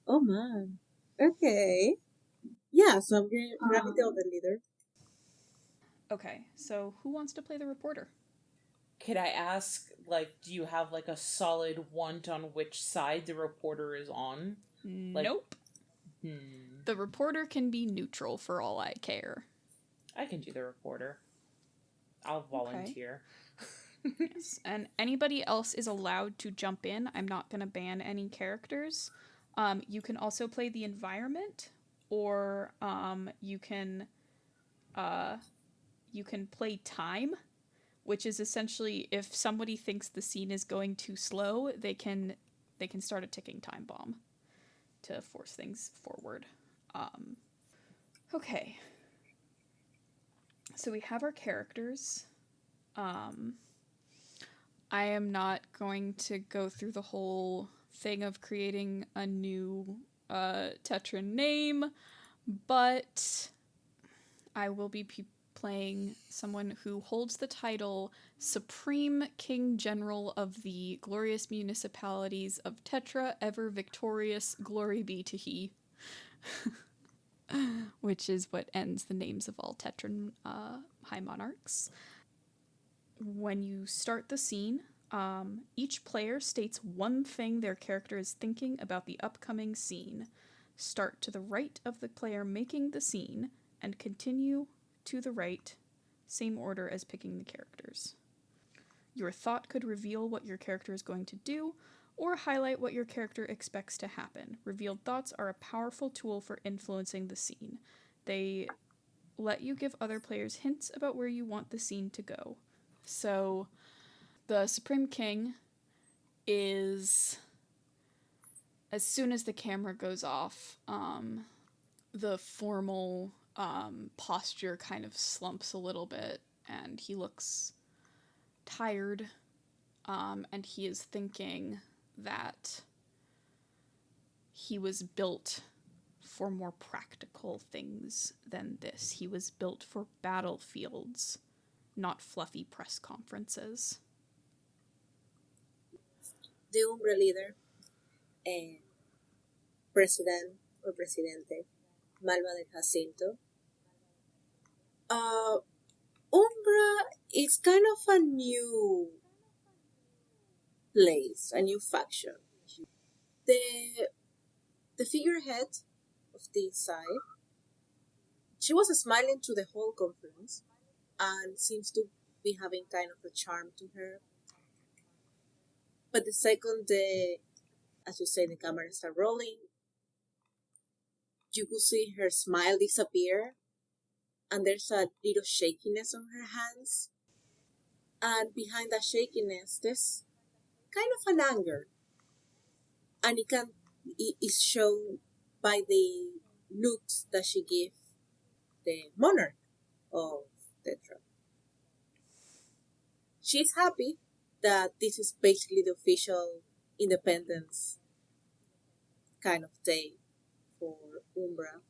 Speaker 3: Oh, man. Okay. Yeah, so I'm grabbing the other leader.
Speaker 1: Okay, so who wants to play the reporter?
Speaker 4: Could I ask, like, do you have, like, a solid want on which side the reporter is on? Like,
Speaker 1: nope. The reporter can be neutral for all I care.
Speaker 4: I can do the reporter. I'll volunteer.
Speaker 1: Okay. Yes, and anybody else is allowed to jump in. I'm not going to ban any characters. You can also play the environment, or you can play time, which is essentially if somebody thinks the scene is going too slow, they can start a ticking time bomb to force things forward. Okay. So we have our characters. I am not going to go through the whole thing of creating a new Tetra name, but I will be playing someone who holds the title Supreme King General of the Glorious Municipalities of Tetra, ever victorious, glory be to he. Which is what ends the names of all Tetran High Monarchs. When you start the scene, each player states one thing their character is thinking about the upcoming scene. Start to the right of the player making the scene, and continue to the right, same order as picking the characters. Your thought could reveal what your character is going to do, or highlight what your character expects to happen. Revealed thoughts are a powerful tool for influencing the scene. They let you give other players hints about where you want the scene to go. So, the Supreme King is, as soon as the camera goes off, the formal posture kind of slumps a little bit, and he looks tired, and he is thinking that he was built for more practical things than this. He was built for battlefields, not fluffy press conferences.
Speaker 3: the Umbra leader and president or presidente, Malva del Jacinto. Umbra is kind of a new place, a new faction. The figurehead of this side, she was smiling through the whole conference and seems to be having kind of a charm to her. But the second as you say, the camera started rolling, you could see her smile disappear, and there's a little shakiness on her hands. And behind that shakiness, there's kind of an anger. And it is shown by the looks that she gives the monarch of Tetra. She's happy that this is basically the official independence kind of day for Umbra,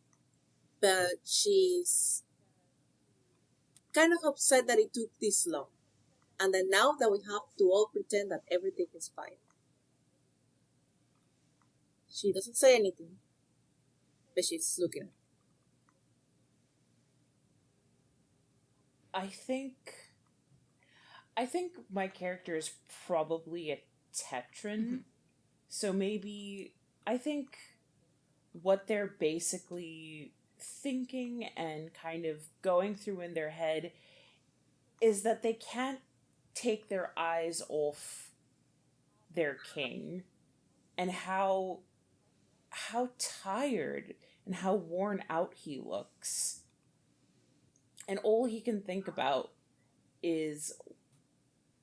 Speaker 3: but she's kind of upset that it took this long, and then now that we have to all pretend that everything is fine. She doesn't say anything, but she's looking at it.
Speaker 4: I think my character is probably a Tetran. So maybe I think what they're basically thinking and kind of going through in their head is that they can't take their eyes off their king and how tired and how worn out he looks. And all he can think about is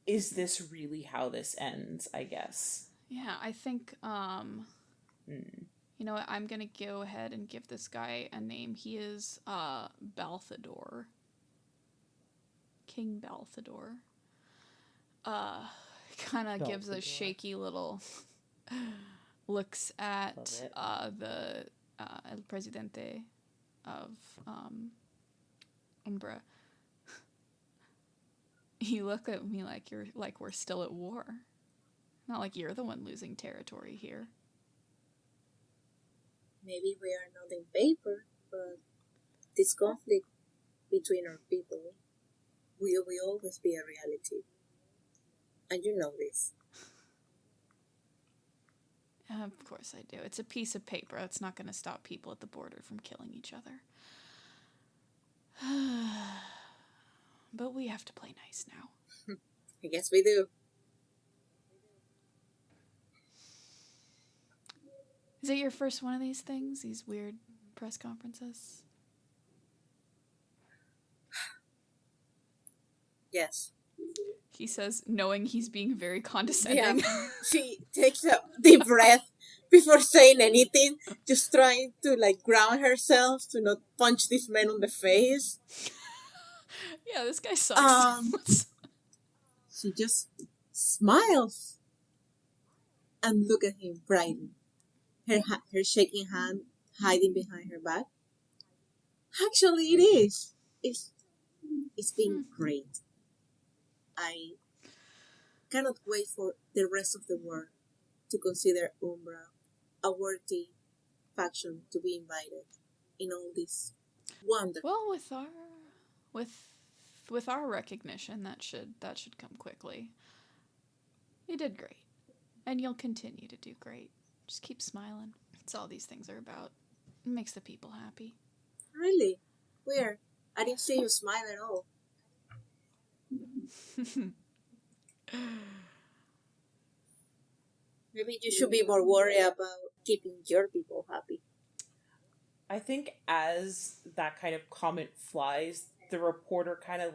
Speaker 4: this really how this ends, I guess.
Speaker 1: Yeah, I think, you know what, I'm gonna go ahead and give this guy a name. He is, Balthador. King Balthador. Kinda gives a shaky little looks at, the, El Presidente of, Umbra. You look at me like we're still at war. Not like you're the one losing territory here.
Speaker 3: Maybe we are not in paper, but this conflict between our people will always be a reality. And you know this.
Speaker 1: Of course I do. It's a piece of paper. That's not going to stop people at the border from killing each other. But we have to play nice now.
Speaker 3: I guess we do.
Speaker 1: Is it your first one of these things? These weird press conferences?
Speaker 3: Yes.
Speaker 1: He says, knowing he's being very condescending.
Speaker 3: Yeah. She takes a deep breath before saying anything, just trying to ground herself to not punch this man on the face.
Speaker 1: Yeah, this guy sucks.
Speaker 3: She just smiles and look at him brightly. Her shaking hand hiding behind her back. Actually, it is. It's been great. I cannot wait for the rest of the world to consider Umbra a worthy faction to be invited in all this wonderful.
Speaker 1: Well, with our recognition, that should come quickly. You did great, and you'll continue to do great. Just keep smiling. That's all these things are about. It makes the people happy.
Speaker 3: Really? Weird. I didn't see you smile at all. Maybe you should be more worried about keeping your people happy.
Speaker 4: I think as that kind of comment flies, the reporter kind of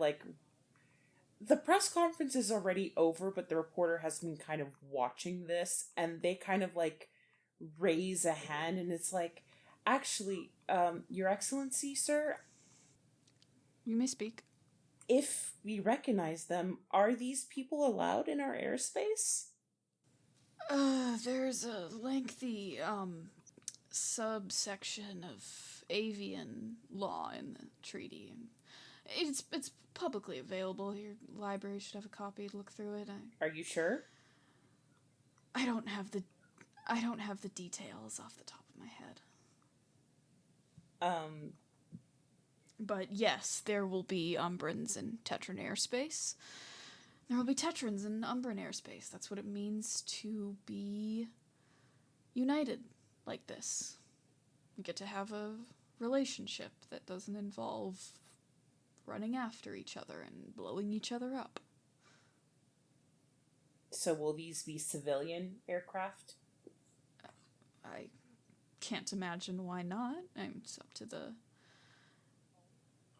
Speaker 4: the press conference is already over, but the reporter has been kind of watching this, and they kind of raise a hand, and it's actually, Your Excellency, sir,
Speaker 1: You may speak.
Speaker 4: If we recognize them, are these people allowed in our airspace?
Speaker 1: There's a lengthy, subsection of avian law in the treaty. It's publicly available. Your library should have a copy to look through it.
Speaker 4: Are you sure?
Speaker 1: I don't have the details off the top of my head. But yes, there will be Umbrans in Tetran airspace. There will be Tetrans in Umbran airspace. That's what it means to be united like this. We get to have a relationship that doesn't involve running after each other and blowing each other up.
Speaker 4: So will these be civilian aircraft?
Speaker 1: I can't imagine why not. It's up to the...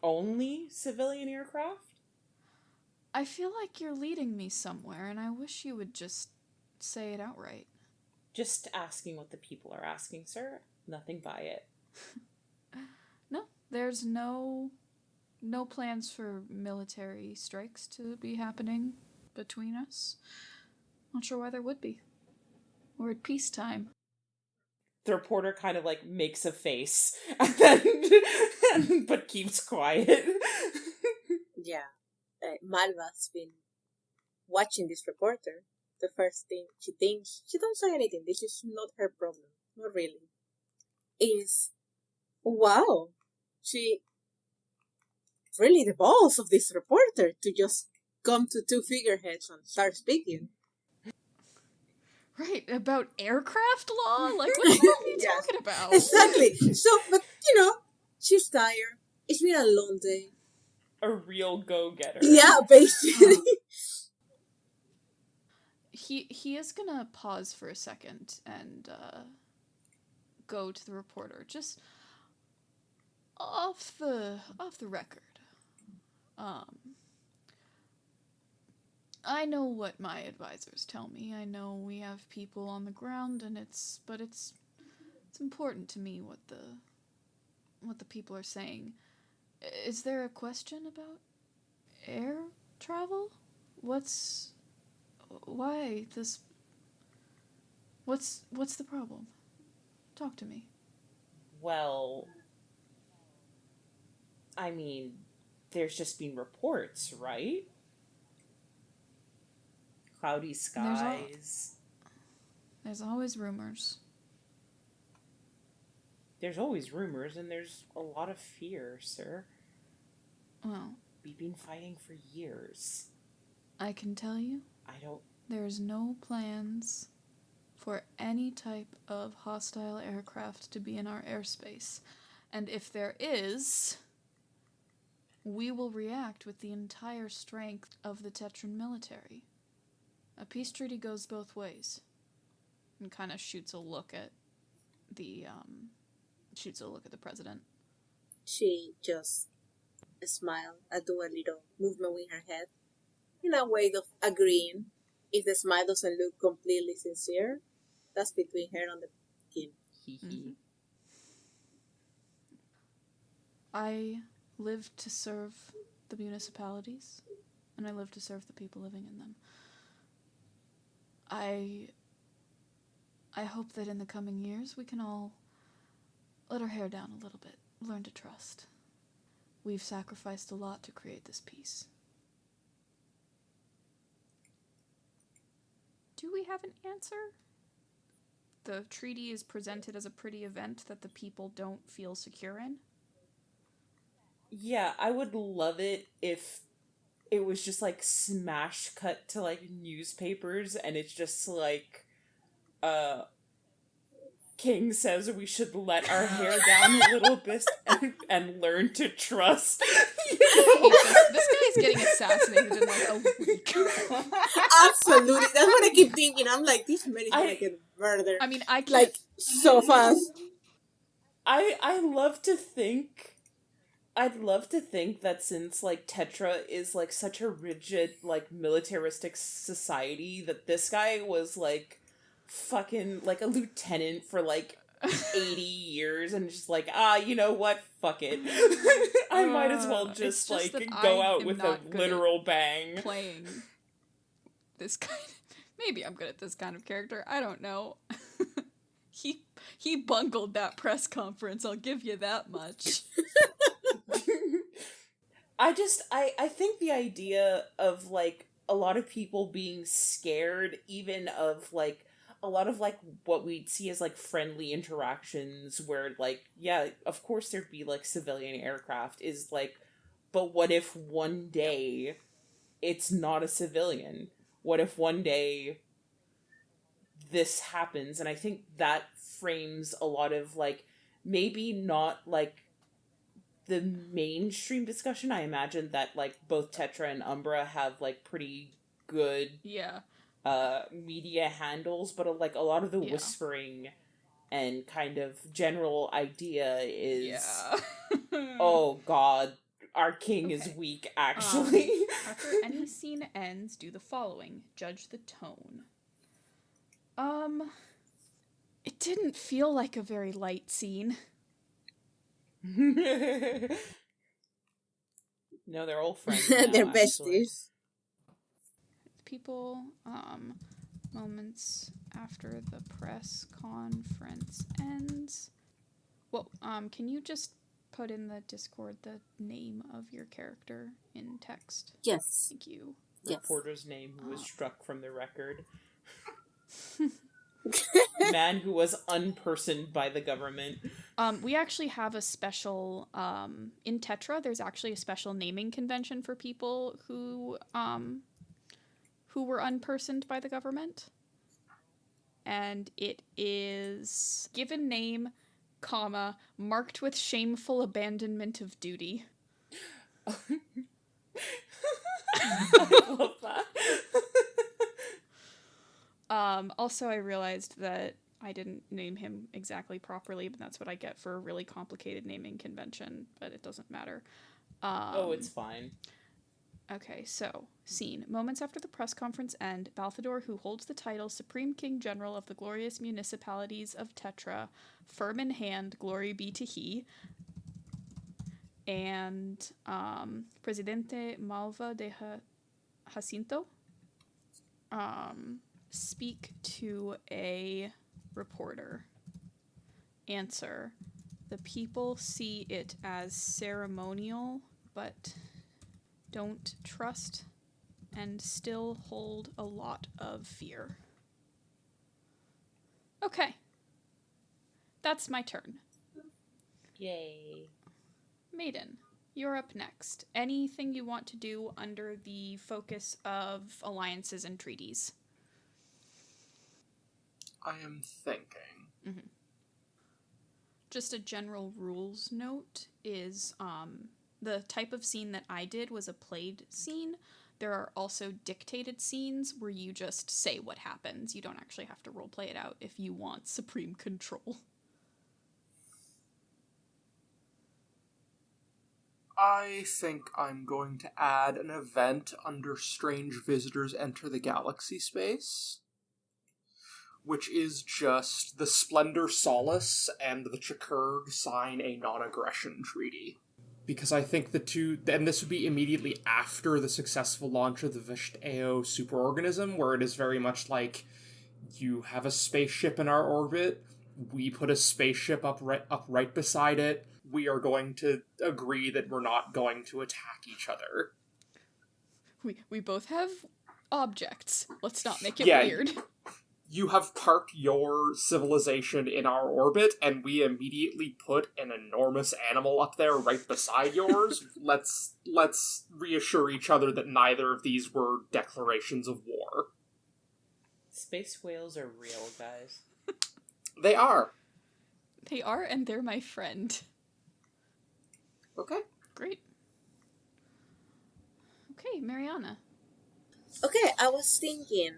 Speaker 4: Only civilian aircraft?
Speaker 1: I feel like you're leading me somewhere, and I wish you would just say it outright.
Speaker 4: Just asking what the people are asking, sir. Nothing by it.
Speaker 1: No, there's no plans for military strikes to be happening between us. Not sure why there would be. We're at peacetime.
Speaker 4: The reporter kind of like makes a face and then but keeps quiet.
Speaker 3: Yeah. Malva's been watching this reporter. The first thing she thinks, she don't say anything, this is not her problem, not really, is, wow, she, really the balls of this reporter to just come to two figureheads and start speaking.
Speaker 1: Right, about aircraft law? Like, what the hell are you talking about?
Speaker 3: Exactly. So, but, she's tired. It's been a long day.
Speaker 4: A real go-getter.
Speaker 3: Yeah, basically.
Speaker 1: He is gonna pause for a second and go to the reporter, just off the record. I know what my advisors tell me. I know we have people on the ground, and it's important to me what the people are saying. Is there a question about air travel? What's the problem? Talk to me.
Speaker 4: Well, I mean, there's just been reports, right? Cloudy skies.
Speaker 1: There's always rumors.
Speaker 4: There's always rumors, and there's a lot of fear, sir.
Speaker 1: Well,
Speaker 4: we've been fighting for years.
Speaker 1: I can tell you, there's no plans for any type of hostile aircraft to be in our airspace. And if there is, we will react with the entire strength of the Tetran military. A peace treaty goes both ways. And kind of shoots a look at the president.
Speaker 3: She just smiled and do a little movement with her head in a way of agreeing. If the smile doesn't look completely sincere, that's between her and the king.
Speaker 1: Mm-hmm. I live to serve the municipalities, and I live to serve the people living in them. I hope that in the coming years we can all let our hair down a little bit, learn to trust. We've sacrificed a lot to create this peace. Do we have an answer? The treaty is presented as a pretty event that the people don't feel secure in?
Speaker 4: Yeah, I would love it if it was just like smash cut to like newspapers and it's just like King says we should let our hair down a little bit and learn to trust.
Speaker 1: This guy's getting assassinated in like a week.
Speaker 3: Absolutely. That's what I keep thinking. I'm like, this man is gonna get murdered.
Speaker 1: I mean, I can't...
Speaker 3: like so fast.
Speaker 4: I'd love to think that since, like, Tetra is, like, such a rigid, like, militaristic society, that this guy was, like, fucking, like, a lieutenant for, like, 80 years, and just like, you know what? Fuck it. I might as well just like, go out with a literal bang.
Speaker 1: Playing this kind of... Maybe I'm good at this kind of character. I don't know. He bungled that press conference, I'll give you that much.
Speaker 4: I think the idea of, like, a lot of people being scared, even of, like, a lot of, like, what we'd see as, like, friendly interactions where, like, yeah, of course there'd be, like, civilian aircraft is, like, but what if one day it's not a civilian? What if one day this happens? And I think that frames a lot of, like, maybe not, like, the mainstream discussion. I imagine that, like, both Tetra and Umbra have, like, pretty good media handles, but, like, a lot of the whispering and kind of general idea is, oh god, our king is weak, actually.
Speaker 1: After any scene ends, do the following. Judge the tone. It didn't feel like a very light scene.
Speaker 4: No, they're all friends now,
Speaker 3: They're
Speaker 4: actually.
Speaker 3: besties.
Speaker 1: People, moments after the press conference ends. Well, can you just put in the Discord the name of your character in text?
Speaker 3: Yes.
Speaker 1: Thank you.
Speaker 3: Yes.
Speaker 4: Reporter's name who was struck from the record. Man who was unpersoned by the government.
Speaker 1: We actually have a special, in Tetra, there's actually a special naming convention for people who were unpersoned by the government. And it is given name, comma, marked with shameful abandonment of duty.
Speaker 4: I love that.
Speaker 1: Also, I realized that I didn't name him exactly properly, but that's what I get for a really complicated naming convention, but it doesn't matter.
Speaker 4: It's fine.
Speaker 1: Okay, so, scene. Moments after the press conference end, Balthador, who holds the title Supreme King General of the Glorious Municipalities of Tetra, firm in hand, glory be to he, and Presidente Malva de Jacinto, speak to a reporter. Answer. The people see it as ceremonial, but don't trust and still hold a lot of fear. Okay. That's my turn.
Speaker 4: Yay.
Speaker 1: Maiden, you're up next. Anything you want to do under the focus of alliances and treaties?
Speaker 2: I am thinking.
Speaker 1: Mm-hmm. Just a general rules note is the type of scene that I did was a played scene. There are also dictated scenes where you just say what happens. You don't actually have to roleplay it out if you want supreme control.
Speaker 2: I think I'm going to add an event under Strange Visitors Enter the Galaxy space, which is just the Splendor Solis and the Chkr'gh sign a non-aggression treaty. Because I think the two, and this would be immediately after the successful launch of the Visht-AO superorganism, where it is very much like, you have a spaceship in our orbit, we put a spaceship up right beside it, we are going to agree that we're not going to attack each other.
Speaker 1: We both have objects. Let's not make it weird.
Speaker 2: You have parked your civilization in our orbit, and we immediately put an enormous animal up there right beside yours. Let's reassure each other that neither of these were declarations of war.
Speaker 4: Space whales are real, guys.
Speaker 2: They are.
Speaker 1: They are, and they're my friend.
Speaker 2: Okay.
Speaker 1: Great. Okay, Mariana.
Speaker 3: Okay, I was thinking,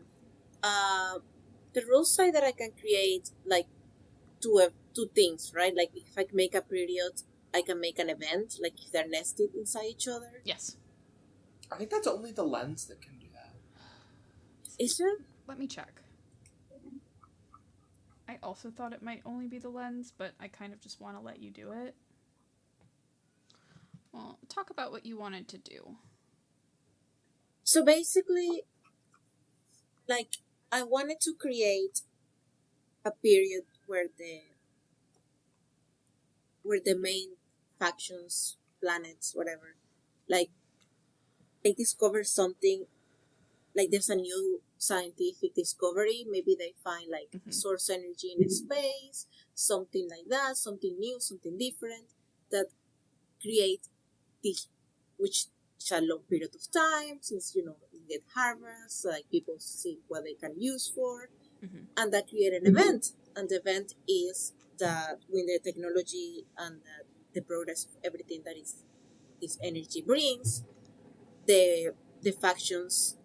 Speaker 3: the rules say that I can create like two things, right? Like if I make a period, I can make an event, like if they're nested inside each other.
Speaker 1: Yes.
Speaker 2: I think that's only the lens that can do that.
Speaker 3: Is it?
Speaker 1: Let me check. I also thought it might only be the lens, but I kind of just want to let you do it. Well, talk about what you wanted to do.
Speaker 3: So basically, like, I wanted to create a period where the main factions, planets, whatever, like, they discover something, like there's a new scientific discovery. Maybe they find like source energy in space, something like that, something new, something different that create this, which is a long period of time since you get harvest, like people see what they can use for, and that create an event. And the event is that when the technology and the progress of everything that is this energy brings, the factions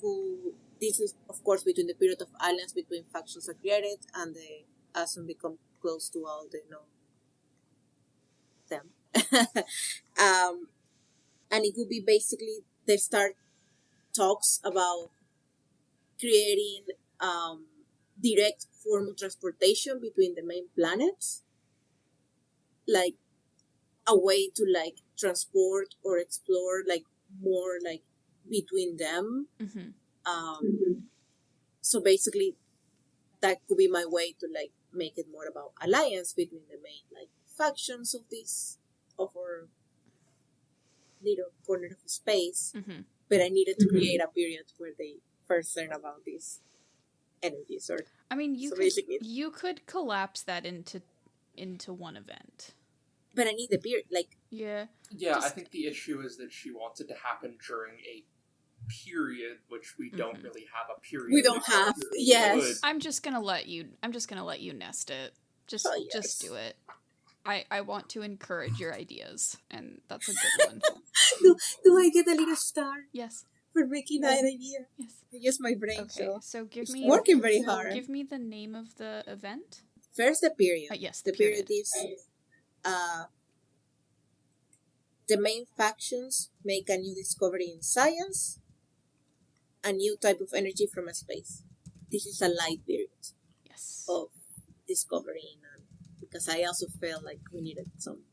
Speaker 3: who this is of course between the period of alliance between factions are created and the Asum become close to all the them. And it would be basically they start talks about creating direct form of transportation between the main planets, like a way to like transport or explore like more like between them. So basically that could be my way to like make it more about alliance between the main like factions of our little corner of space. But I needed to create a period where they first learn about these energies. Or
Speaker 1: I mean, you could collapse that into one event.
Speaker 3: But I need the period, like
Speaker 1: yeah.
Speaker 2: I think the issue is that she wants it to happen during a period which we don't really have a period.
Speaker 3: We don't have. Yes.
Speaker 1: I'm just gonna let you nest it. Just do it. I want to encourage your ideas, and that's a good one.
Speaker 3: Do I get a little star?
Speaker 1: Yes.
Speaker 3: For making that idea?
Speaker 1: Yes.
Speaker 3: I use my brain.
Speaker 1: Okay, so give me
Speaker 3: working very hard.
Speaker 1: Give me the name of the event.
Speaker 3: First, the period.
Speaker 1: Yes,
Speaker 3: the period is the main factions make a new discovery in science, a new type of energy from a space. This is a light period.
Speaker 1: Yes.
Speaker 3: Of discovering, because I also felt like we needed some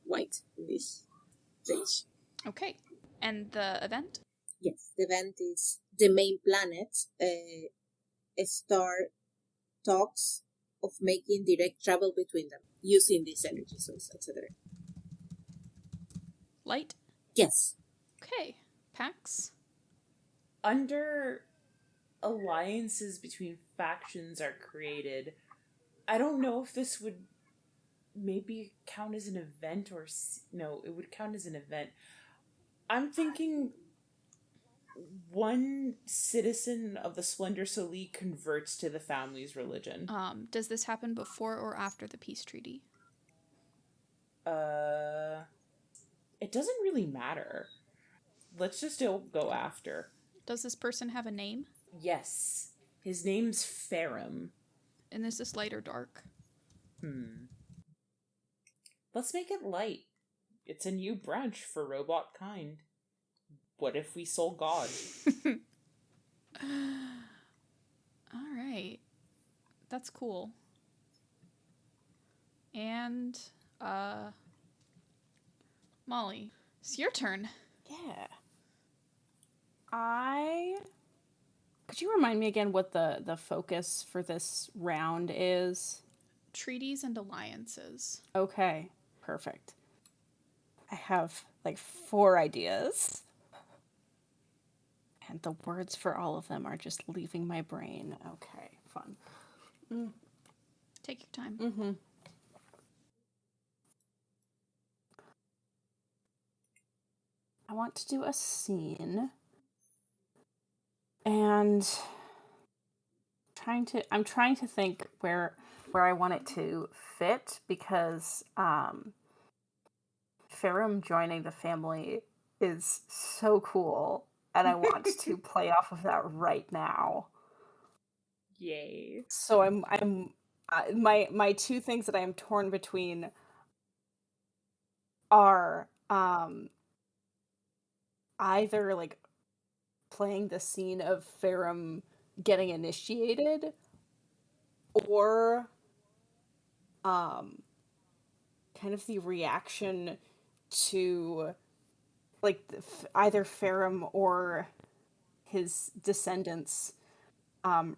Speaker 3: white in this stage.
Speaker 1: Okay, and the event?
Speaker 3: Yes, the event is the main planets start talks of making direct travel between them using this energy source, etc.
Speaker 1: Light?
Speaker 3: Yes.
Speaker 1: Okay. Pax?
Speaker 4: Under alliances between factions are created, I don't know if this would maybe count as an event or... No, it would count as an event. I'm thinking one citizen of the Splendor Solis converts to the family's religion.
Speaker 1: Does this happen before or after the peace treaty?
Speaker 4: It doesn't really matter. Let's just go after.
Speaker 1: Does this person have a name?
Speaker 4: Yes. His name's Ferrum.
Speaker 1: And is this light or dark?
Speaker 4: Let's make it light. It's a new branch for robot kind. What if we soul God?
Speaker 1: Alright. That's cool. And, Molly, it's your turn.
Speaker 5: Yeah. Could you remind me again what the focus for this round is?
Speaker 1: Treaties and alliances.
Speaker 5: Okay, perfect. I have like 4 ideas. And the words for all of them are just leaving my brain. Okay, fun.
Speaker 1: Take your time.
Speaker 5: I want to do a scene. And I'm trying to think where I want it to fit, because Ferrum joining the family is so cool, and I want to play off of that right now.
Speaker 4: Yay.
Speaker 5: So I'm my 2 things that I am torn between are either like playing the scene of Ferrum getting initiated, or kind of the reaction to like either Ferrum or his descendants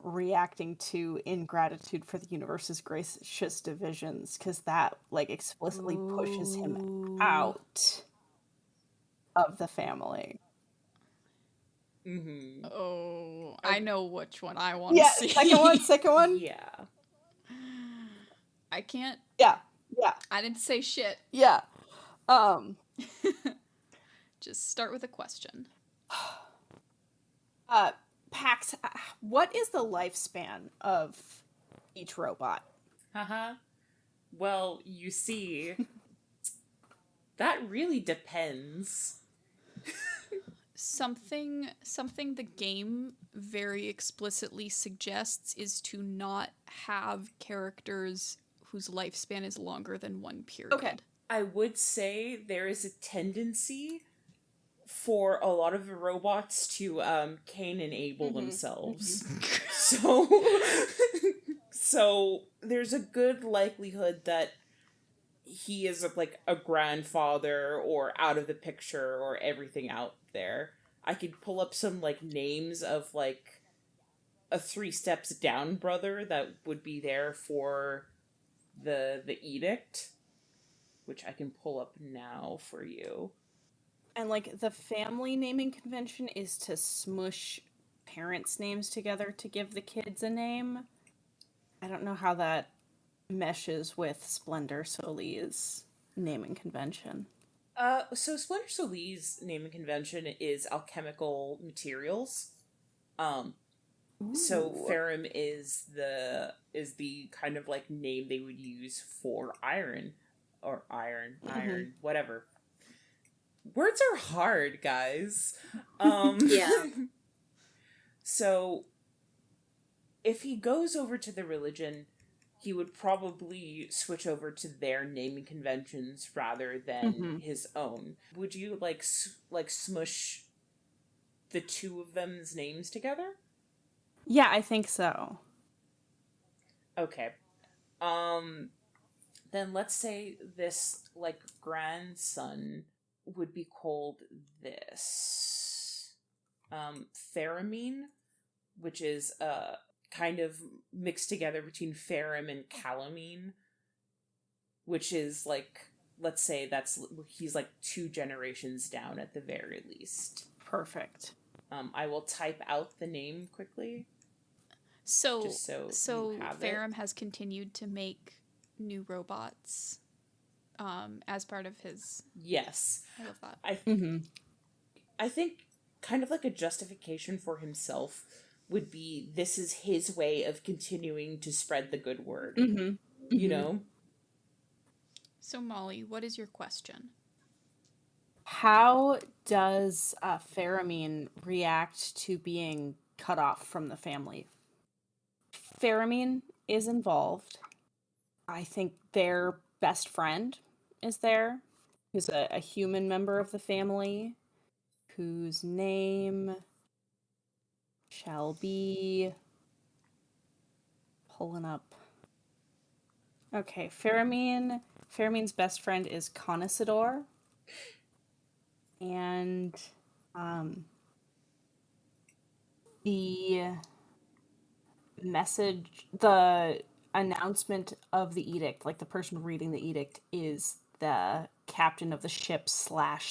Speaker 5: reacting to ingratitude for the universe's gracious divisions, because that like explicitly pushes him out of the family.
Speaker 4: Mm-hmm.
Speaker 1: Oh, I know which one I want to
Speaker 3: Yeah,
Speaker 1: see.
Speaker 3: second one.
Speaker 4: Yeah.
Speaker 1: I can't.
Speaker 3: Yeah.
Speaker 1: I didn't say shit.
Speaker 3: Yeah.
Speaker 1: Just start with a question.
Speaker 3: Pax, what is the lifespan of each robot?
Speaker 4: Haha. Well, you see, that really depends.
Speaker 1: Something the game very explicitly suggests is to not have characters whose lifespan is longer than one period.
Speaker 3: Okay.
Speaker 4: I would say there is a tendency for a lot of the robots to Cain enable themselves. So there's a good likelihood that he is like a grandfather or out of the picture or everything out there. I could pull up some like names of like a 3 steps down brother that would be there for the edict, which I can pull up now for you.
Speaker 5: And, like, the family naming convention is to smush parents' names together to give the kids a name. I don't know how that meshes with Splendor Solis' naming convention.
Speaker 4: So Splendor Solis' naming convention is alchemical materials. So ferrum is the kind of like name they would use for iron, whatever. Words are hard, guys.
Speaker 3: Yeah.
Speaker 4: So if he goes over to the religion, he would probably switch over to their naming conventions rather than his own. Would you like smush the two of them's names together?
Speaker 5: Yeah, I think so.
Speaker 4: Okay. Then let's say this like grandson would be called this Theramine, which is kind of mixed together between Ferrum and Calamine, which is like, let's say he's like 2 generations down at the very least.
Speaker 5: Perfect.
Speaker 4: I will type out the name quickly.
Speaker 1: So
Speaker 4: you have
Speaker 1: Ferrum has continued to make new robots as part of his...
Speaker 4: Yes.
Speaker 1: I love that.
Speaker 4: I think kind of like a justification for himself would be this is his way of continuing to spread the good word. You know?
Speaker 1: So Molly, what is your question?
Speaker 5: How does Faramine react to being cut off from the family? Faramine is involved. I think their best friend is there, who's a human member of the family, whose name shall be... Pulling up. Okay, Faramine's best friend is Connoissador. And the announcement of the edict, like the person reading the edict, is the captain of the ship /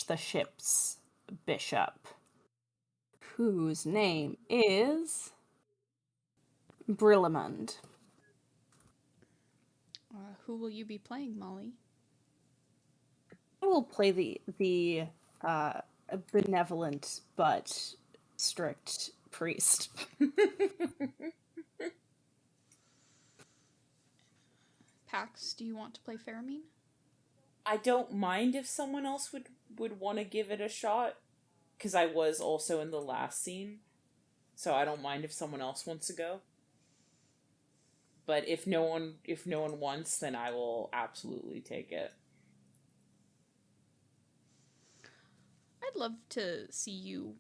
Speaker 5: the ship's bishop, whose name is Brillamund.
Speaker 1: Who will you be playing, Molly?
Speaker 5: I will play the benevolent but strict priest.
Speaker 1: Pax, do you want to play Faramine?
Speaker 4: I don't mind if someone else would want to give it a shot, because I was also in the last scene, so I don't mind if someone else wants to go. But if no one wants, then I will absolutely take it.
Speaker 1: I'd love to see you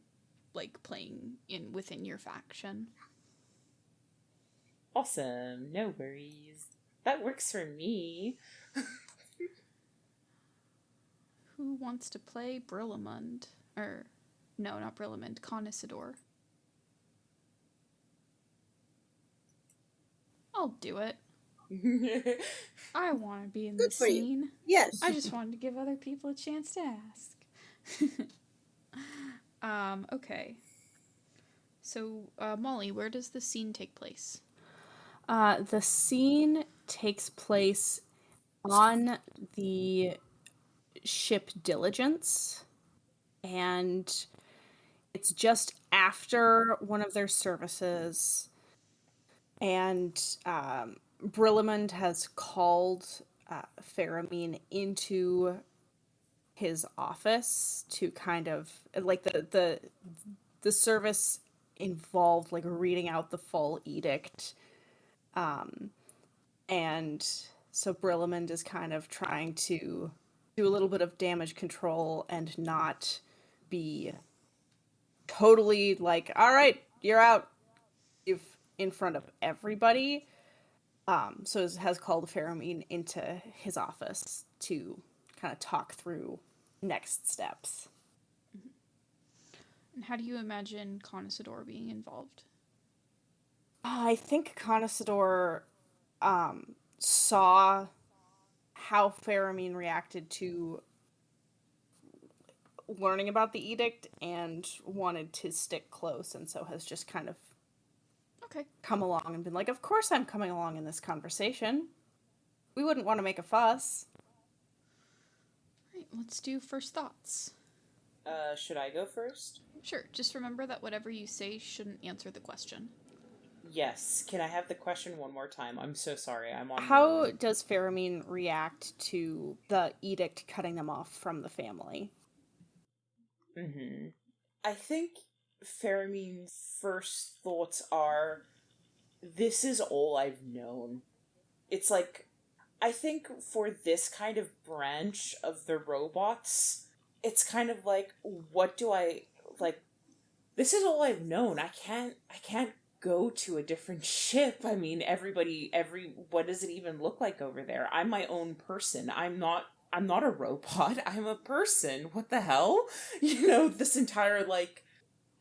Speaker 1: like playing within your faction.
Speaker 4: Awesome, no worries. That works for me.
Speaker 1: Who wants to play Brillamund? Or, no, not Brillamund, Connoissador. I'll do it. I want to be in the scene.
Speaker 3: Yes.
Speaker 1: I just wanted to give other people a chance to ask. Okay. So, Molly, where does the scene take place?
Speaker 5: The scene takes place on the ship Diligence, and it's just after one of their services, and Brillamond has called Faramine into his office to kind of, like, the service involved, like, reading out the full edict, and so Brillamond is kind of trying to do a little bit of damage control and not be totally like, all right, you're out, if in front of everybody. So has called Faramine into his office to kind of talk through next steps.
Speaker 1: And how do you imagine Connoisseur being involved?
Speaker 5: I think Connoisseur saw how Faramine reacted to learning about the edict and wanted to stick close, and so has just kind of come along and been like, of course I'm coming along in this conversation. We wouldn't want to make a fuss.
Speaker 1: Right, let's do first thoughts.
Speaker 4: Should I go first?
Speaker 1: Sure, just remember that whatever you say shouldn't answer the question.
Speaker 4: Yes. Can I have the question one more time? I'm so sorry. I'm on.
Speaker 5: How does Faramine react to the edict cutting them off from the family?
Speaker 4: I think Faramine's first thoughts are, this is all I've known. It's like, I think for this kind of branch of the robots, it's kind of like, what do I, like, this is all I've known. I can't go to a different ship. I mean, what does it even look like over there? I'm my own person. I'm not a robot. I'm a person. What the hell? You know, this entire, like,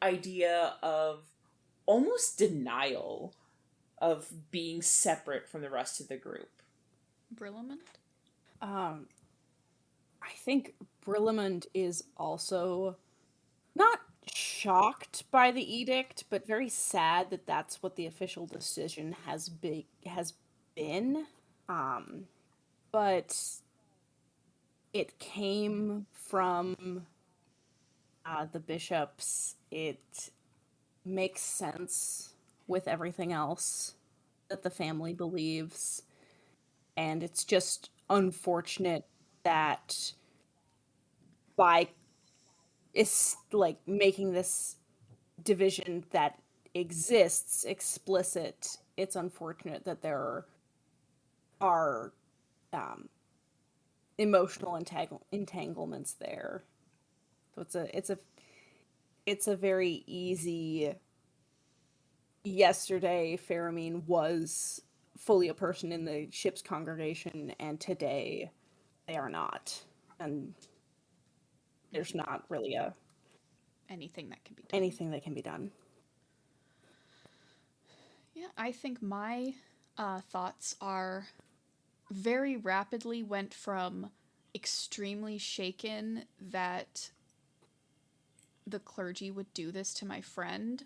Speaker 4: idea of almost denial of being separate from the rest of the group.
Speaker 1: Brillamond?
Speaker 5: I think Brillamond is also not shocked by the edict, but very sad that that's what the official decision has been. But it came from the bishops. It makes sense with everything else that the family believes, and it's just unfortunate that by making this division that exists explicit, it's unfortunate that there are emotional entanglements there. So it's a very easy, yesterday Faramine was fully a person in the ship's congregation, and today they are not. And there's not really
Speaker 1: anything that can be done. Yeah, I think my thoughts are very rapidly went from extremely shaken that the clergy would do this to my friend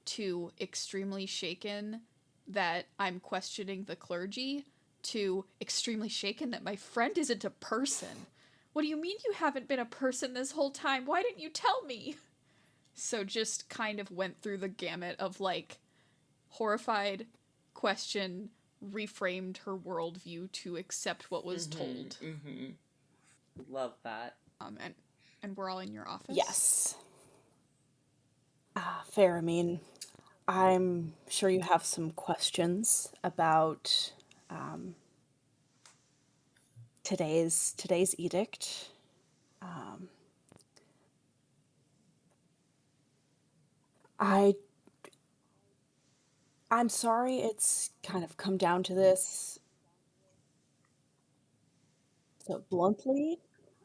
Speaker 1: to extremely shaken that I'm questioning the clergy to extremely shaken that my friend isn't a person. What do you mean you haven't been a person this whole time? Why didn't you tell me? So just kind of went through the gamut of, like, horrified, question, reframed her worldview to accept what was told.
Speaker 4: Love that.
Speaker 1: And we're all in your office?
Speaker 5: Yes. Faramine, I'm sure you have some questions about today's edict. I'm sorry it's kind of come down to this. So bluntly,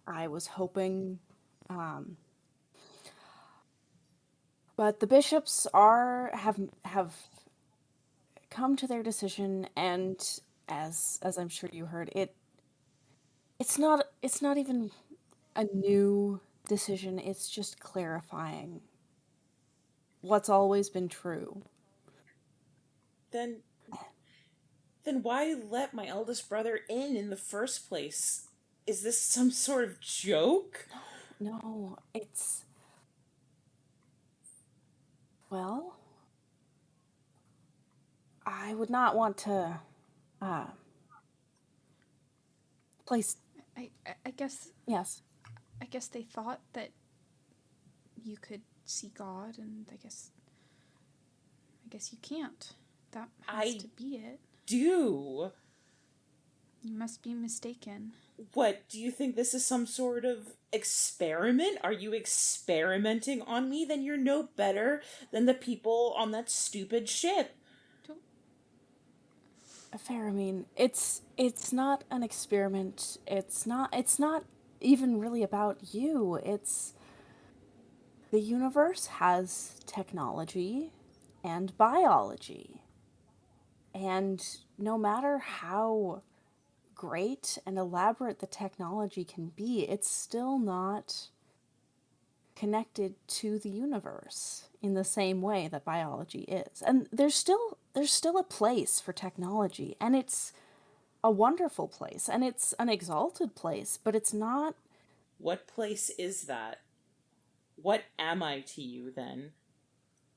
Speaker 5: I was hoping, but the bishops have come to their decision, and as I'm sure you heard, it's not even a new decision. It's just clarifying
Speaker 6: what's always been true.
Speaker 4: Then why let my eldest brother in the first place? Is this some sort of joke?
Speaker 6: No, it's... Well, I would not want to, place...
Speaker 1: I guess
Speaker 6: Yes.
Speaker 1: I guess they thought that you could see God, and I guess you can't. That has to be it.
Speaker 4: Do.
Speaker 1: You must be mistaken.
Speaker 4: What, do you think this is some sort of experiment? Are you experimenting on me? Then you're no better than the people on that stupid ship.
Speaker 6: Faramine, it's not an experiment. It's not even really about you. It's... The universe has technology and biology. And no matter how great and elaborate the technology can be, it's still not connected to the universe in the same way that biology is. And there's still a place for technology, and it's a wonderful place, and it's an exalted place, but it's not...
Speaker 4: What place is that? What am I to you, then?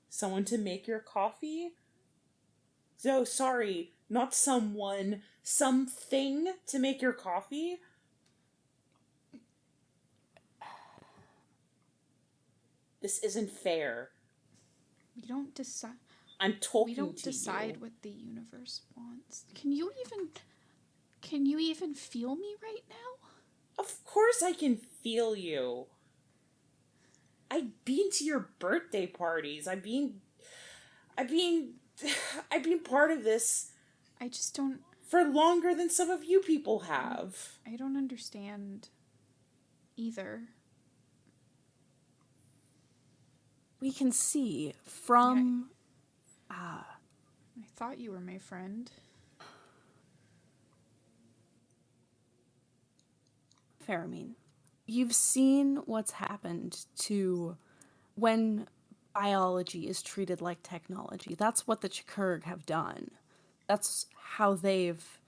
Speaker 4: Someone to make your coffee? So, sorry, not someone, something to make your coffee? This isn't fair.
Speaker 1: We don't decide.
Speaker 4: I'm talking
Speaker 1: We don't
Speaker 4: to
Speaker 1: decide
Speaker 4: you.
Speaker 1: what the universe wants. Can you even feel me right now?
Speaker 4: Of course I can feel you. I've been to your birthday parties. I've been part of this.
Speaker 1: I just don't...
Speaker 4: For longer than some of you people have.
Speaker 1: I don't understand either.
Speaker 6: We can see from...
Speaker 1: I thought you were my friend.
Speaker 6: Faramine, you've seen what's happened to when biology is treated like technology. That's what the Chkr'gh have done. That's how they've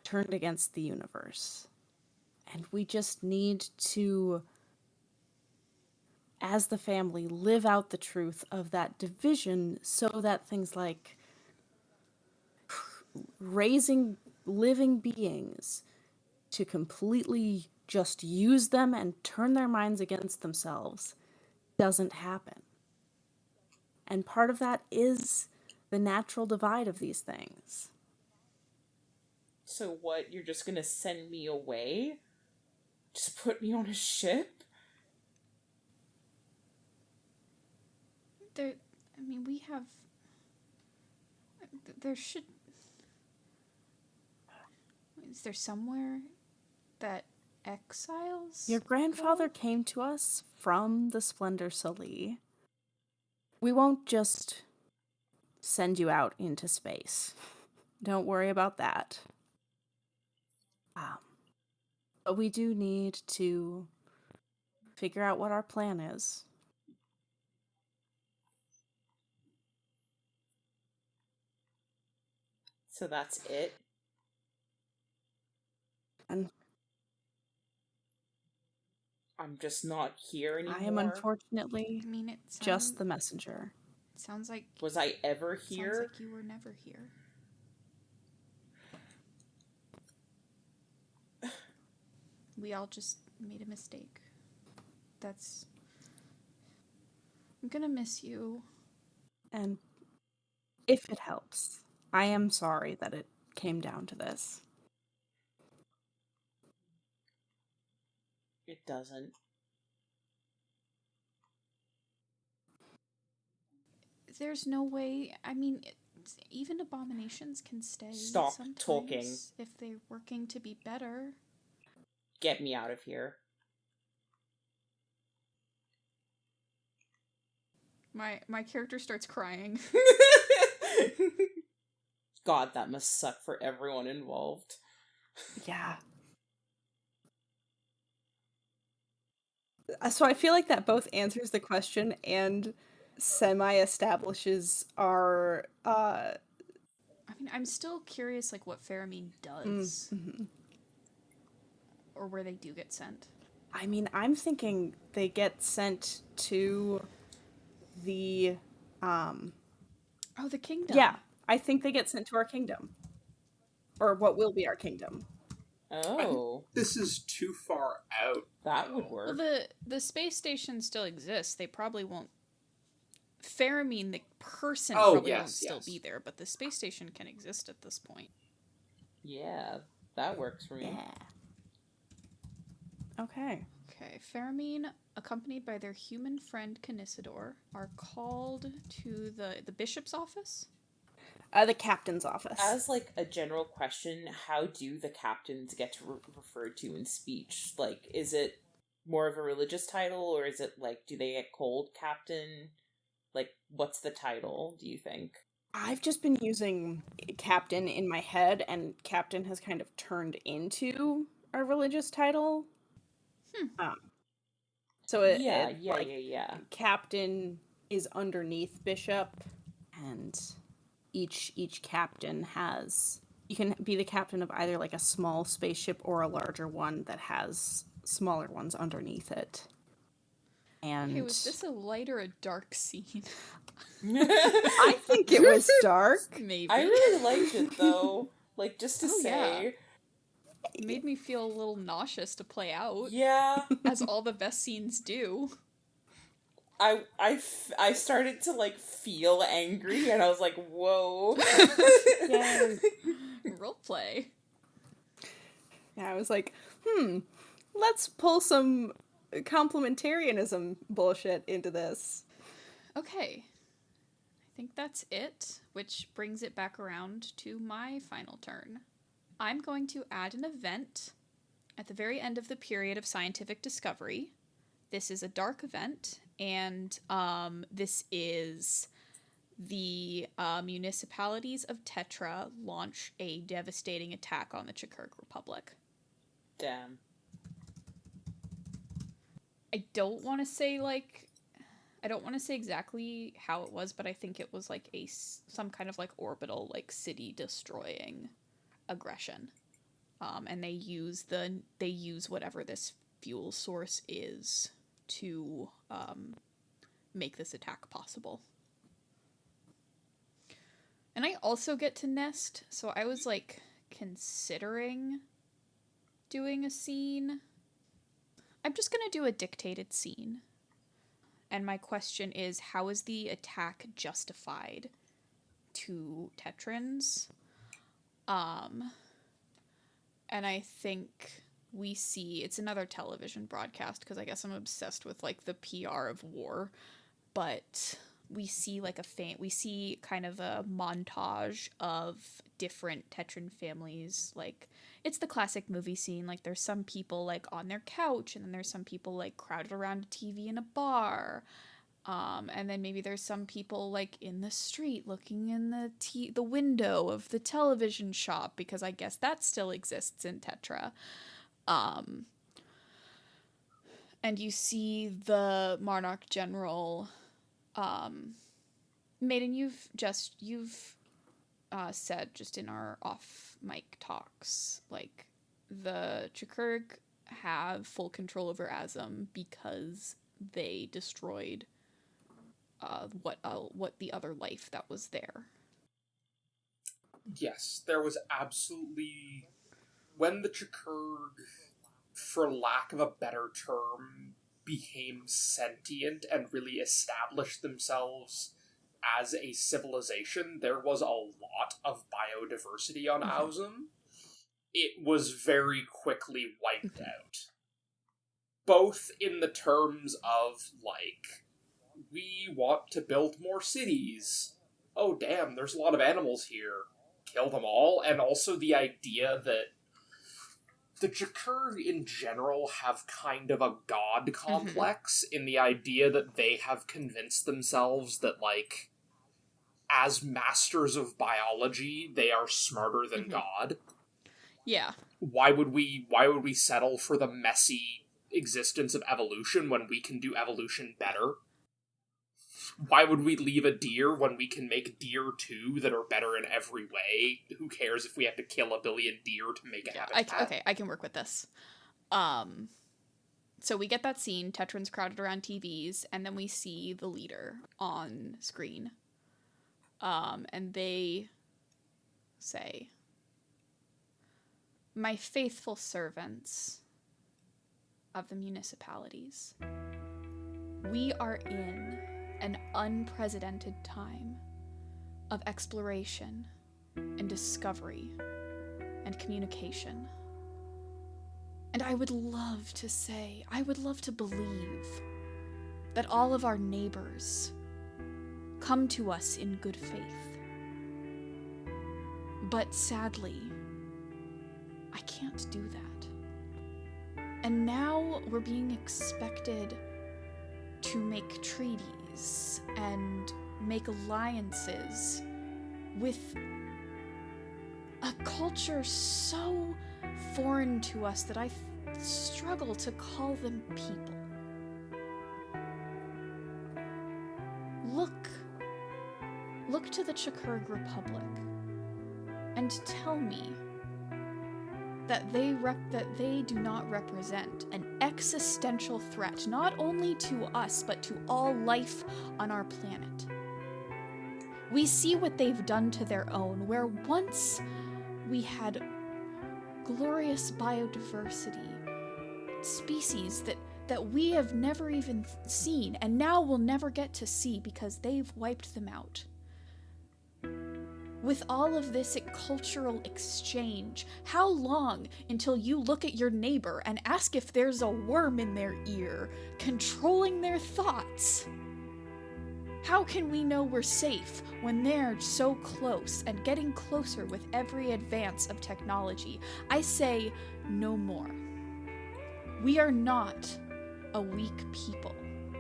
Speaker 6: turned against the universe. And we just need to, as the family, live out the truth of that division so that things like raising living beings to completely just use them and turn their minds against themselves doesn't happen. And part of that is the natural divide of these things.
Speaker 4: So what, you're just gonna send me away? Just put me on a ship?
Speaker 1: We have... There should... Is there somewhere that exiles...
Speaker 6: Your grandfather came to us from the Splendor Solis. We won't just send you out into space. Don't worry about that. But we do need to figure out what our plan is.
Speaker 4: So that's it?
Speaker 6: And
Speaker 4: I'm just not here anymore?
Speaker 6: I am unfortunately
Speaker 1: it
Speaker 6: just the messenger.
Speaker 1: It sounds like...
Speaker 4: Was I ever here?
Speaker 1: Sounds like you were never here. We all just made a mistake. I'm gonna miss you.
Speaker 6: And if it helps, I am sorry that it came down to this.
Speaker 4: It doesn't.
Speaker 1: There's no way... even abominations can stay.
Speaker 4: Stop
Speaker 1: sometimes
Speaker 4: talking.
Speaker 1: If they're working to be better.
Speaker 4: Get me out of here.
Speaker 1: My character starts crying.
Speaker 4: God, that must suck for everyone involved.
Speaker 6: Yeah. So I feel like that both answers the question and semi-establishes our
Speaker 1: I mean, I'm still curious, like, what pheromine does.
Speaker 6: mm-hmm.
Speaker 1: Or where they do get sent.
Speaker 6: I mean, I'm thinking they get sent to the
Speaker 1: Oh, the kingdom.
Speaker 6: Yeah, I think they get sent to our kingdom. Or what will be our kingdom.
Speaker 4: Oh.
Speaker 2: This is too far out.
Speaker 4: That would work.
Speaker 1: Well, the space station still exists. They probably won't... Pheromine, the person, probably won't still be there, but the space station can exist at this point.
Speaker 4: Yeah, that works for me.
Speaker 6: Yeah. Okay.
Speaker 1: Okay, Pheromine, accompanied by their human friend Canisador, are called to the bishop's office?
Speaker 6: The captain's office.
Speaker 4: As, like, a general question, how do the captains get to referred to in speech? Like, is it more of a religious title, or is it, like, do they get called captain? Like, what's the title, do you think?
Speaker 6: I've just been using captain in my head, and captain has kind of turned into a religious title. So
Speaker 4: Yeah.
Speaker 6: captain is underneath bishop, and each captain has... You can be the captain of either, like, a small spaceship or a larger one that has smaller ones underneath it. And
Speaker 1: Okay, was this a light or a dark scene?
Speaker 6: I think it was dark.
Speaker 1: Maybe.
Speaker 4: I really liked it, though. Like, just to say...
Speaker 1: Yeah. It made me feel a little nauseous to play out.
Speaker 4: Yeah.
Speaker 1: As all the best scenes do.
Speaker 4: I started to, like, feel angry, and I was like, whoa.
Speaker 6: Yeah.
Speaker 1: Roleplay.
Speaker 6: Yeah, I was like, let's pull some complementarianism bullshit into this.
Speaker 1: Okay. I think that's it, which brings it back around to my final turn. I'm going to add an event at the very end of the period of scientific discovery. This is a dark event, and this is the municipalities of Tetra launch a devastating attack on the Chkr'gh Republic.
Speaker 4: Damn.
Speaker 1: I don't want to say exactly how it was, but I think it was like some kind of like orbital, like city destroying aggression. And they use whatever this fuel source is to make this attack possible. And I also get to nest, so I was like considering doing a scene. I'm just gonna do a dictated scene. And my question is, how is the attack justified to Tetrans? And I think we see, it's another television broadcast, because I guess I'm obsessed with, like, the PR of war, but we see, like, we see kind of a montage of different Tetran families, like, it's the classic movie scene, like, there's some people, like, on their couch, and then there's some people, like, crowded around a TV in a bar, and then maybe there's some people, like, in the street looking in the window of the television shop, because I guess that still exists in Tetra. And you see the Monarch General, Maiden, you've said just in our off-mic talks, like, the Chkr'gh have full control over Azam because they destroyed what the other life that was there.
Speaker 2: Yes, there was absolutely... When the Chkr'gh, for lack of a better term, became sentient and really established themselves as a civilization, there was a lot of biodiversity on Azam. It was very quickly wiped out. Both in the terms of, like, we want to build more cities. Oh, damn, there's a lot of animals here. Kill them all. And also the idea that the Chkr'gh in general have kind of a god complex in the idea that they have convinced themselves that, like, as masters of biology, they are smarter than God.
Speaker 1: Yeah.
Speaker 2: Why would we settle for the messy existence of evolution when we can do evolution better? Why would we leave a deer when we can make deer 2 that are better in every way? Who cares if we have to kill a billion deer to make a habitat?
Speaker 1: I can work with this. So we get that scene, Tetrans crowded around TVs, and then we see the leader on screen. And they say, "My faithful servants of the municipalities, we are in an unprecedented time of exploration and discovery and communication. And I would love to believe that all of our neighbors come to us in good faith. But sadly, I can't do that. And now we're being expected to make treaties and make alliances with a culture so foreign to us that I struggle to call them people. Look to the Chkr'gh Republic and tell me that they do not represent an existential threat, not only to us, but to all life on our planet. We see what they've done to their own, where once we had glorious biodiversity, species that we have never even seen, and now we'll never get to see because they've wiped them out. With all of this cultural exchange, how long until you look at your neighbor and ask if there's a worm in their ear, controlling their thoughts? How can we know we're safe when they're so close and getting closer with every advance of technology? I say no more. We are not a weak people.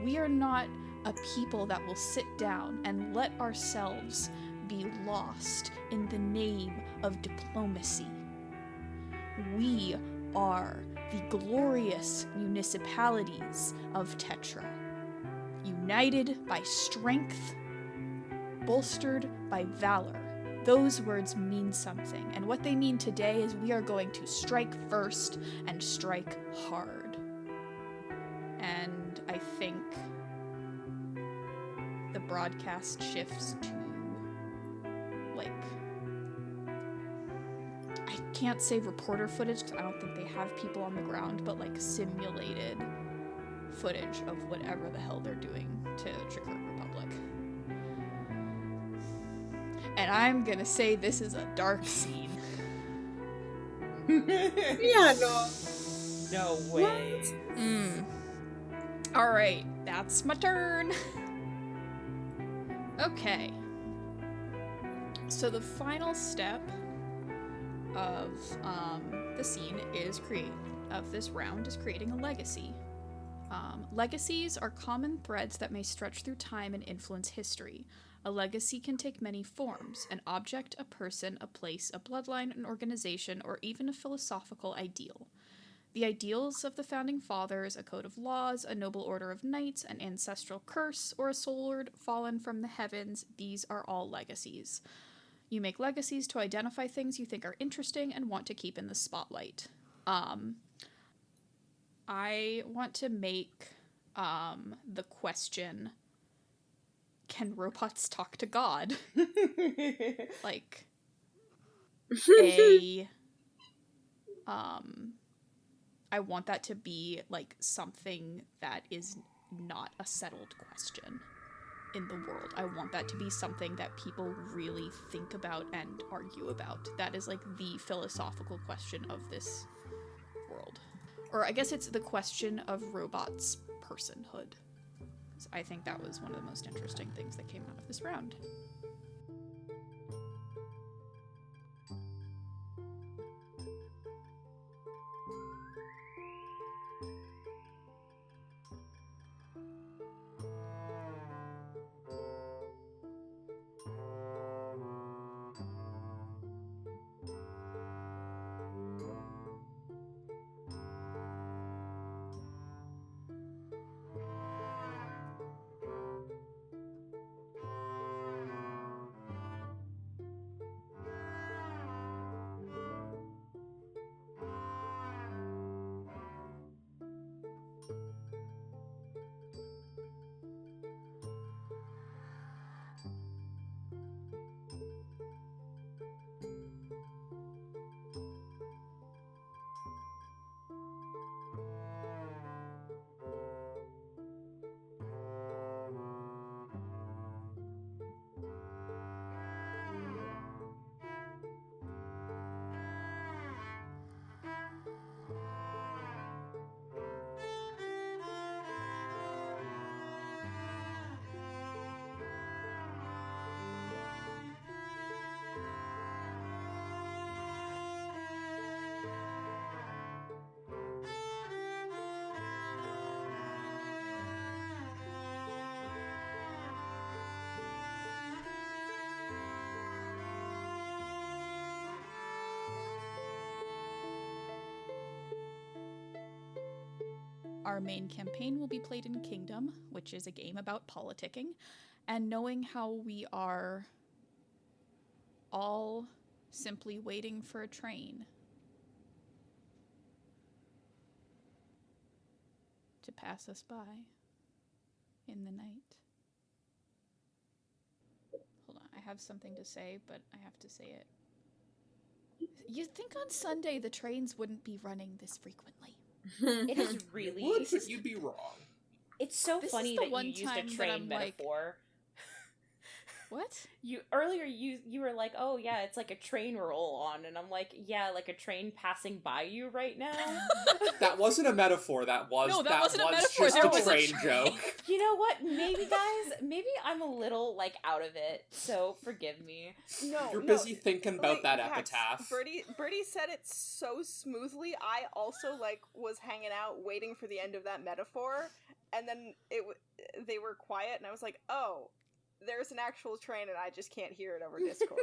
Speaker 1: We are not a people that will sit down and let ourselves be lost in the name of diplomacy. We are the glorious municipalities of Tetra, united by strength, bolstered by valor. Those words mean something, and what they mean today is we are going to strike first and strike hard. And I think the broadcast shifts to, I can't say reporter footage because I don't think they have people on the ground, but simulated footage of whatever the hell they're doing to Chkr'gh Republic. And I'm gonna say this is a dark scene.
Speaker 3: Yeah, no.
Speaker 4: No way.
Speaker 1: Alright, that's my turn. Okay. So the final step of the scene of this round is creating a legacy. Legacies are common threads that may stretch through time and influence history. A legacy can take many forms: an object, a person, a place, a bloodline, an organization, or even a philosophical ideal. The ideals of the Founding Fathers, a code of laws, a noble order of knights, an ancestral curse, or a sword fallen from the heavens, these are all legacies. You make legacies to identify things you think are interesting and want to keep in the spotlight. I want to make the question, can robots talk to God? I want that to be something that is not a settled question in the world. I want that to be something that people really think about and argue about. That is the philosophical question of this world. Or I guess it's the question of robots' personhood. I think that was one of the most interesting things that came out of this round. Our main campaign will be played in Kingdom, which is a game about politicking, and knowing how we are all simply waiting for a train to pass us by in the night. Hold on, I have something to say, but I have to say it. You'd think on Sunday the trains wouldn't be running this frequently.
Speaker 4: It is really...
Speaker 2: You would, but you'd be wrong.
Speaker 4: It's so
Speaker 1: This
Speaker 4: funny
Speaker 1: is the
Speaker 4: that
Speaker 1: one
Speaker 4: you used
Speaker 1: time
Speaker 4: a
Speaker 1: that
Speaker 4: train
Speaker 1: I'm like-
Speaker 4: metaphor.
Speaker 1: What?
Speaker 4: Earlier you were like, oh yeah, it's like a train roll on, and I'm like, yeah, like a train passing by you right now.
Speaker 2: That wasn't a metaphor, that was
Speaker 1: wasn't a metaphor,
Speaker 2: just
Speaker 1: there
Speaker 2: a
Speaker 1: was a
Speaker 2: train
Speaker 1: train.
Speaker 2: joke.
Speaker 4: You know what? Maybe I'm a little like out of it, so forgive me.
Speaker 7: No,
Speaker 2: You're busy thinking about that
Speaker 7: Hex,
Speaker 2: epitaph.
Speaker 7: Birdie said it so smoothly. I also like was hanging out waiting for the end of that metaphor, and then they were quiet, and I was like, oh, there's an actual train, and I just can't hear it over Discord.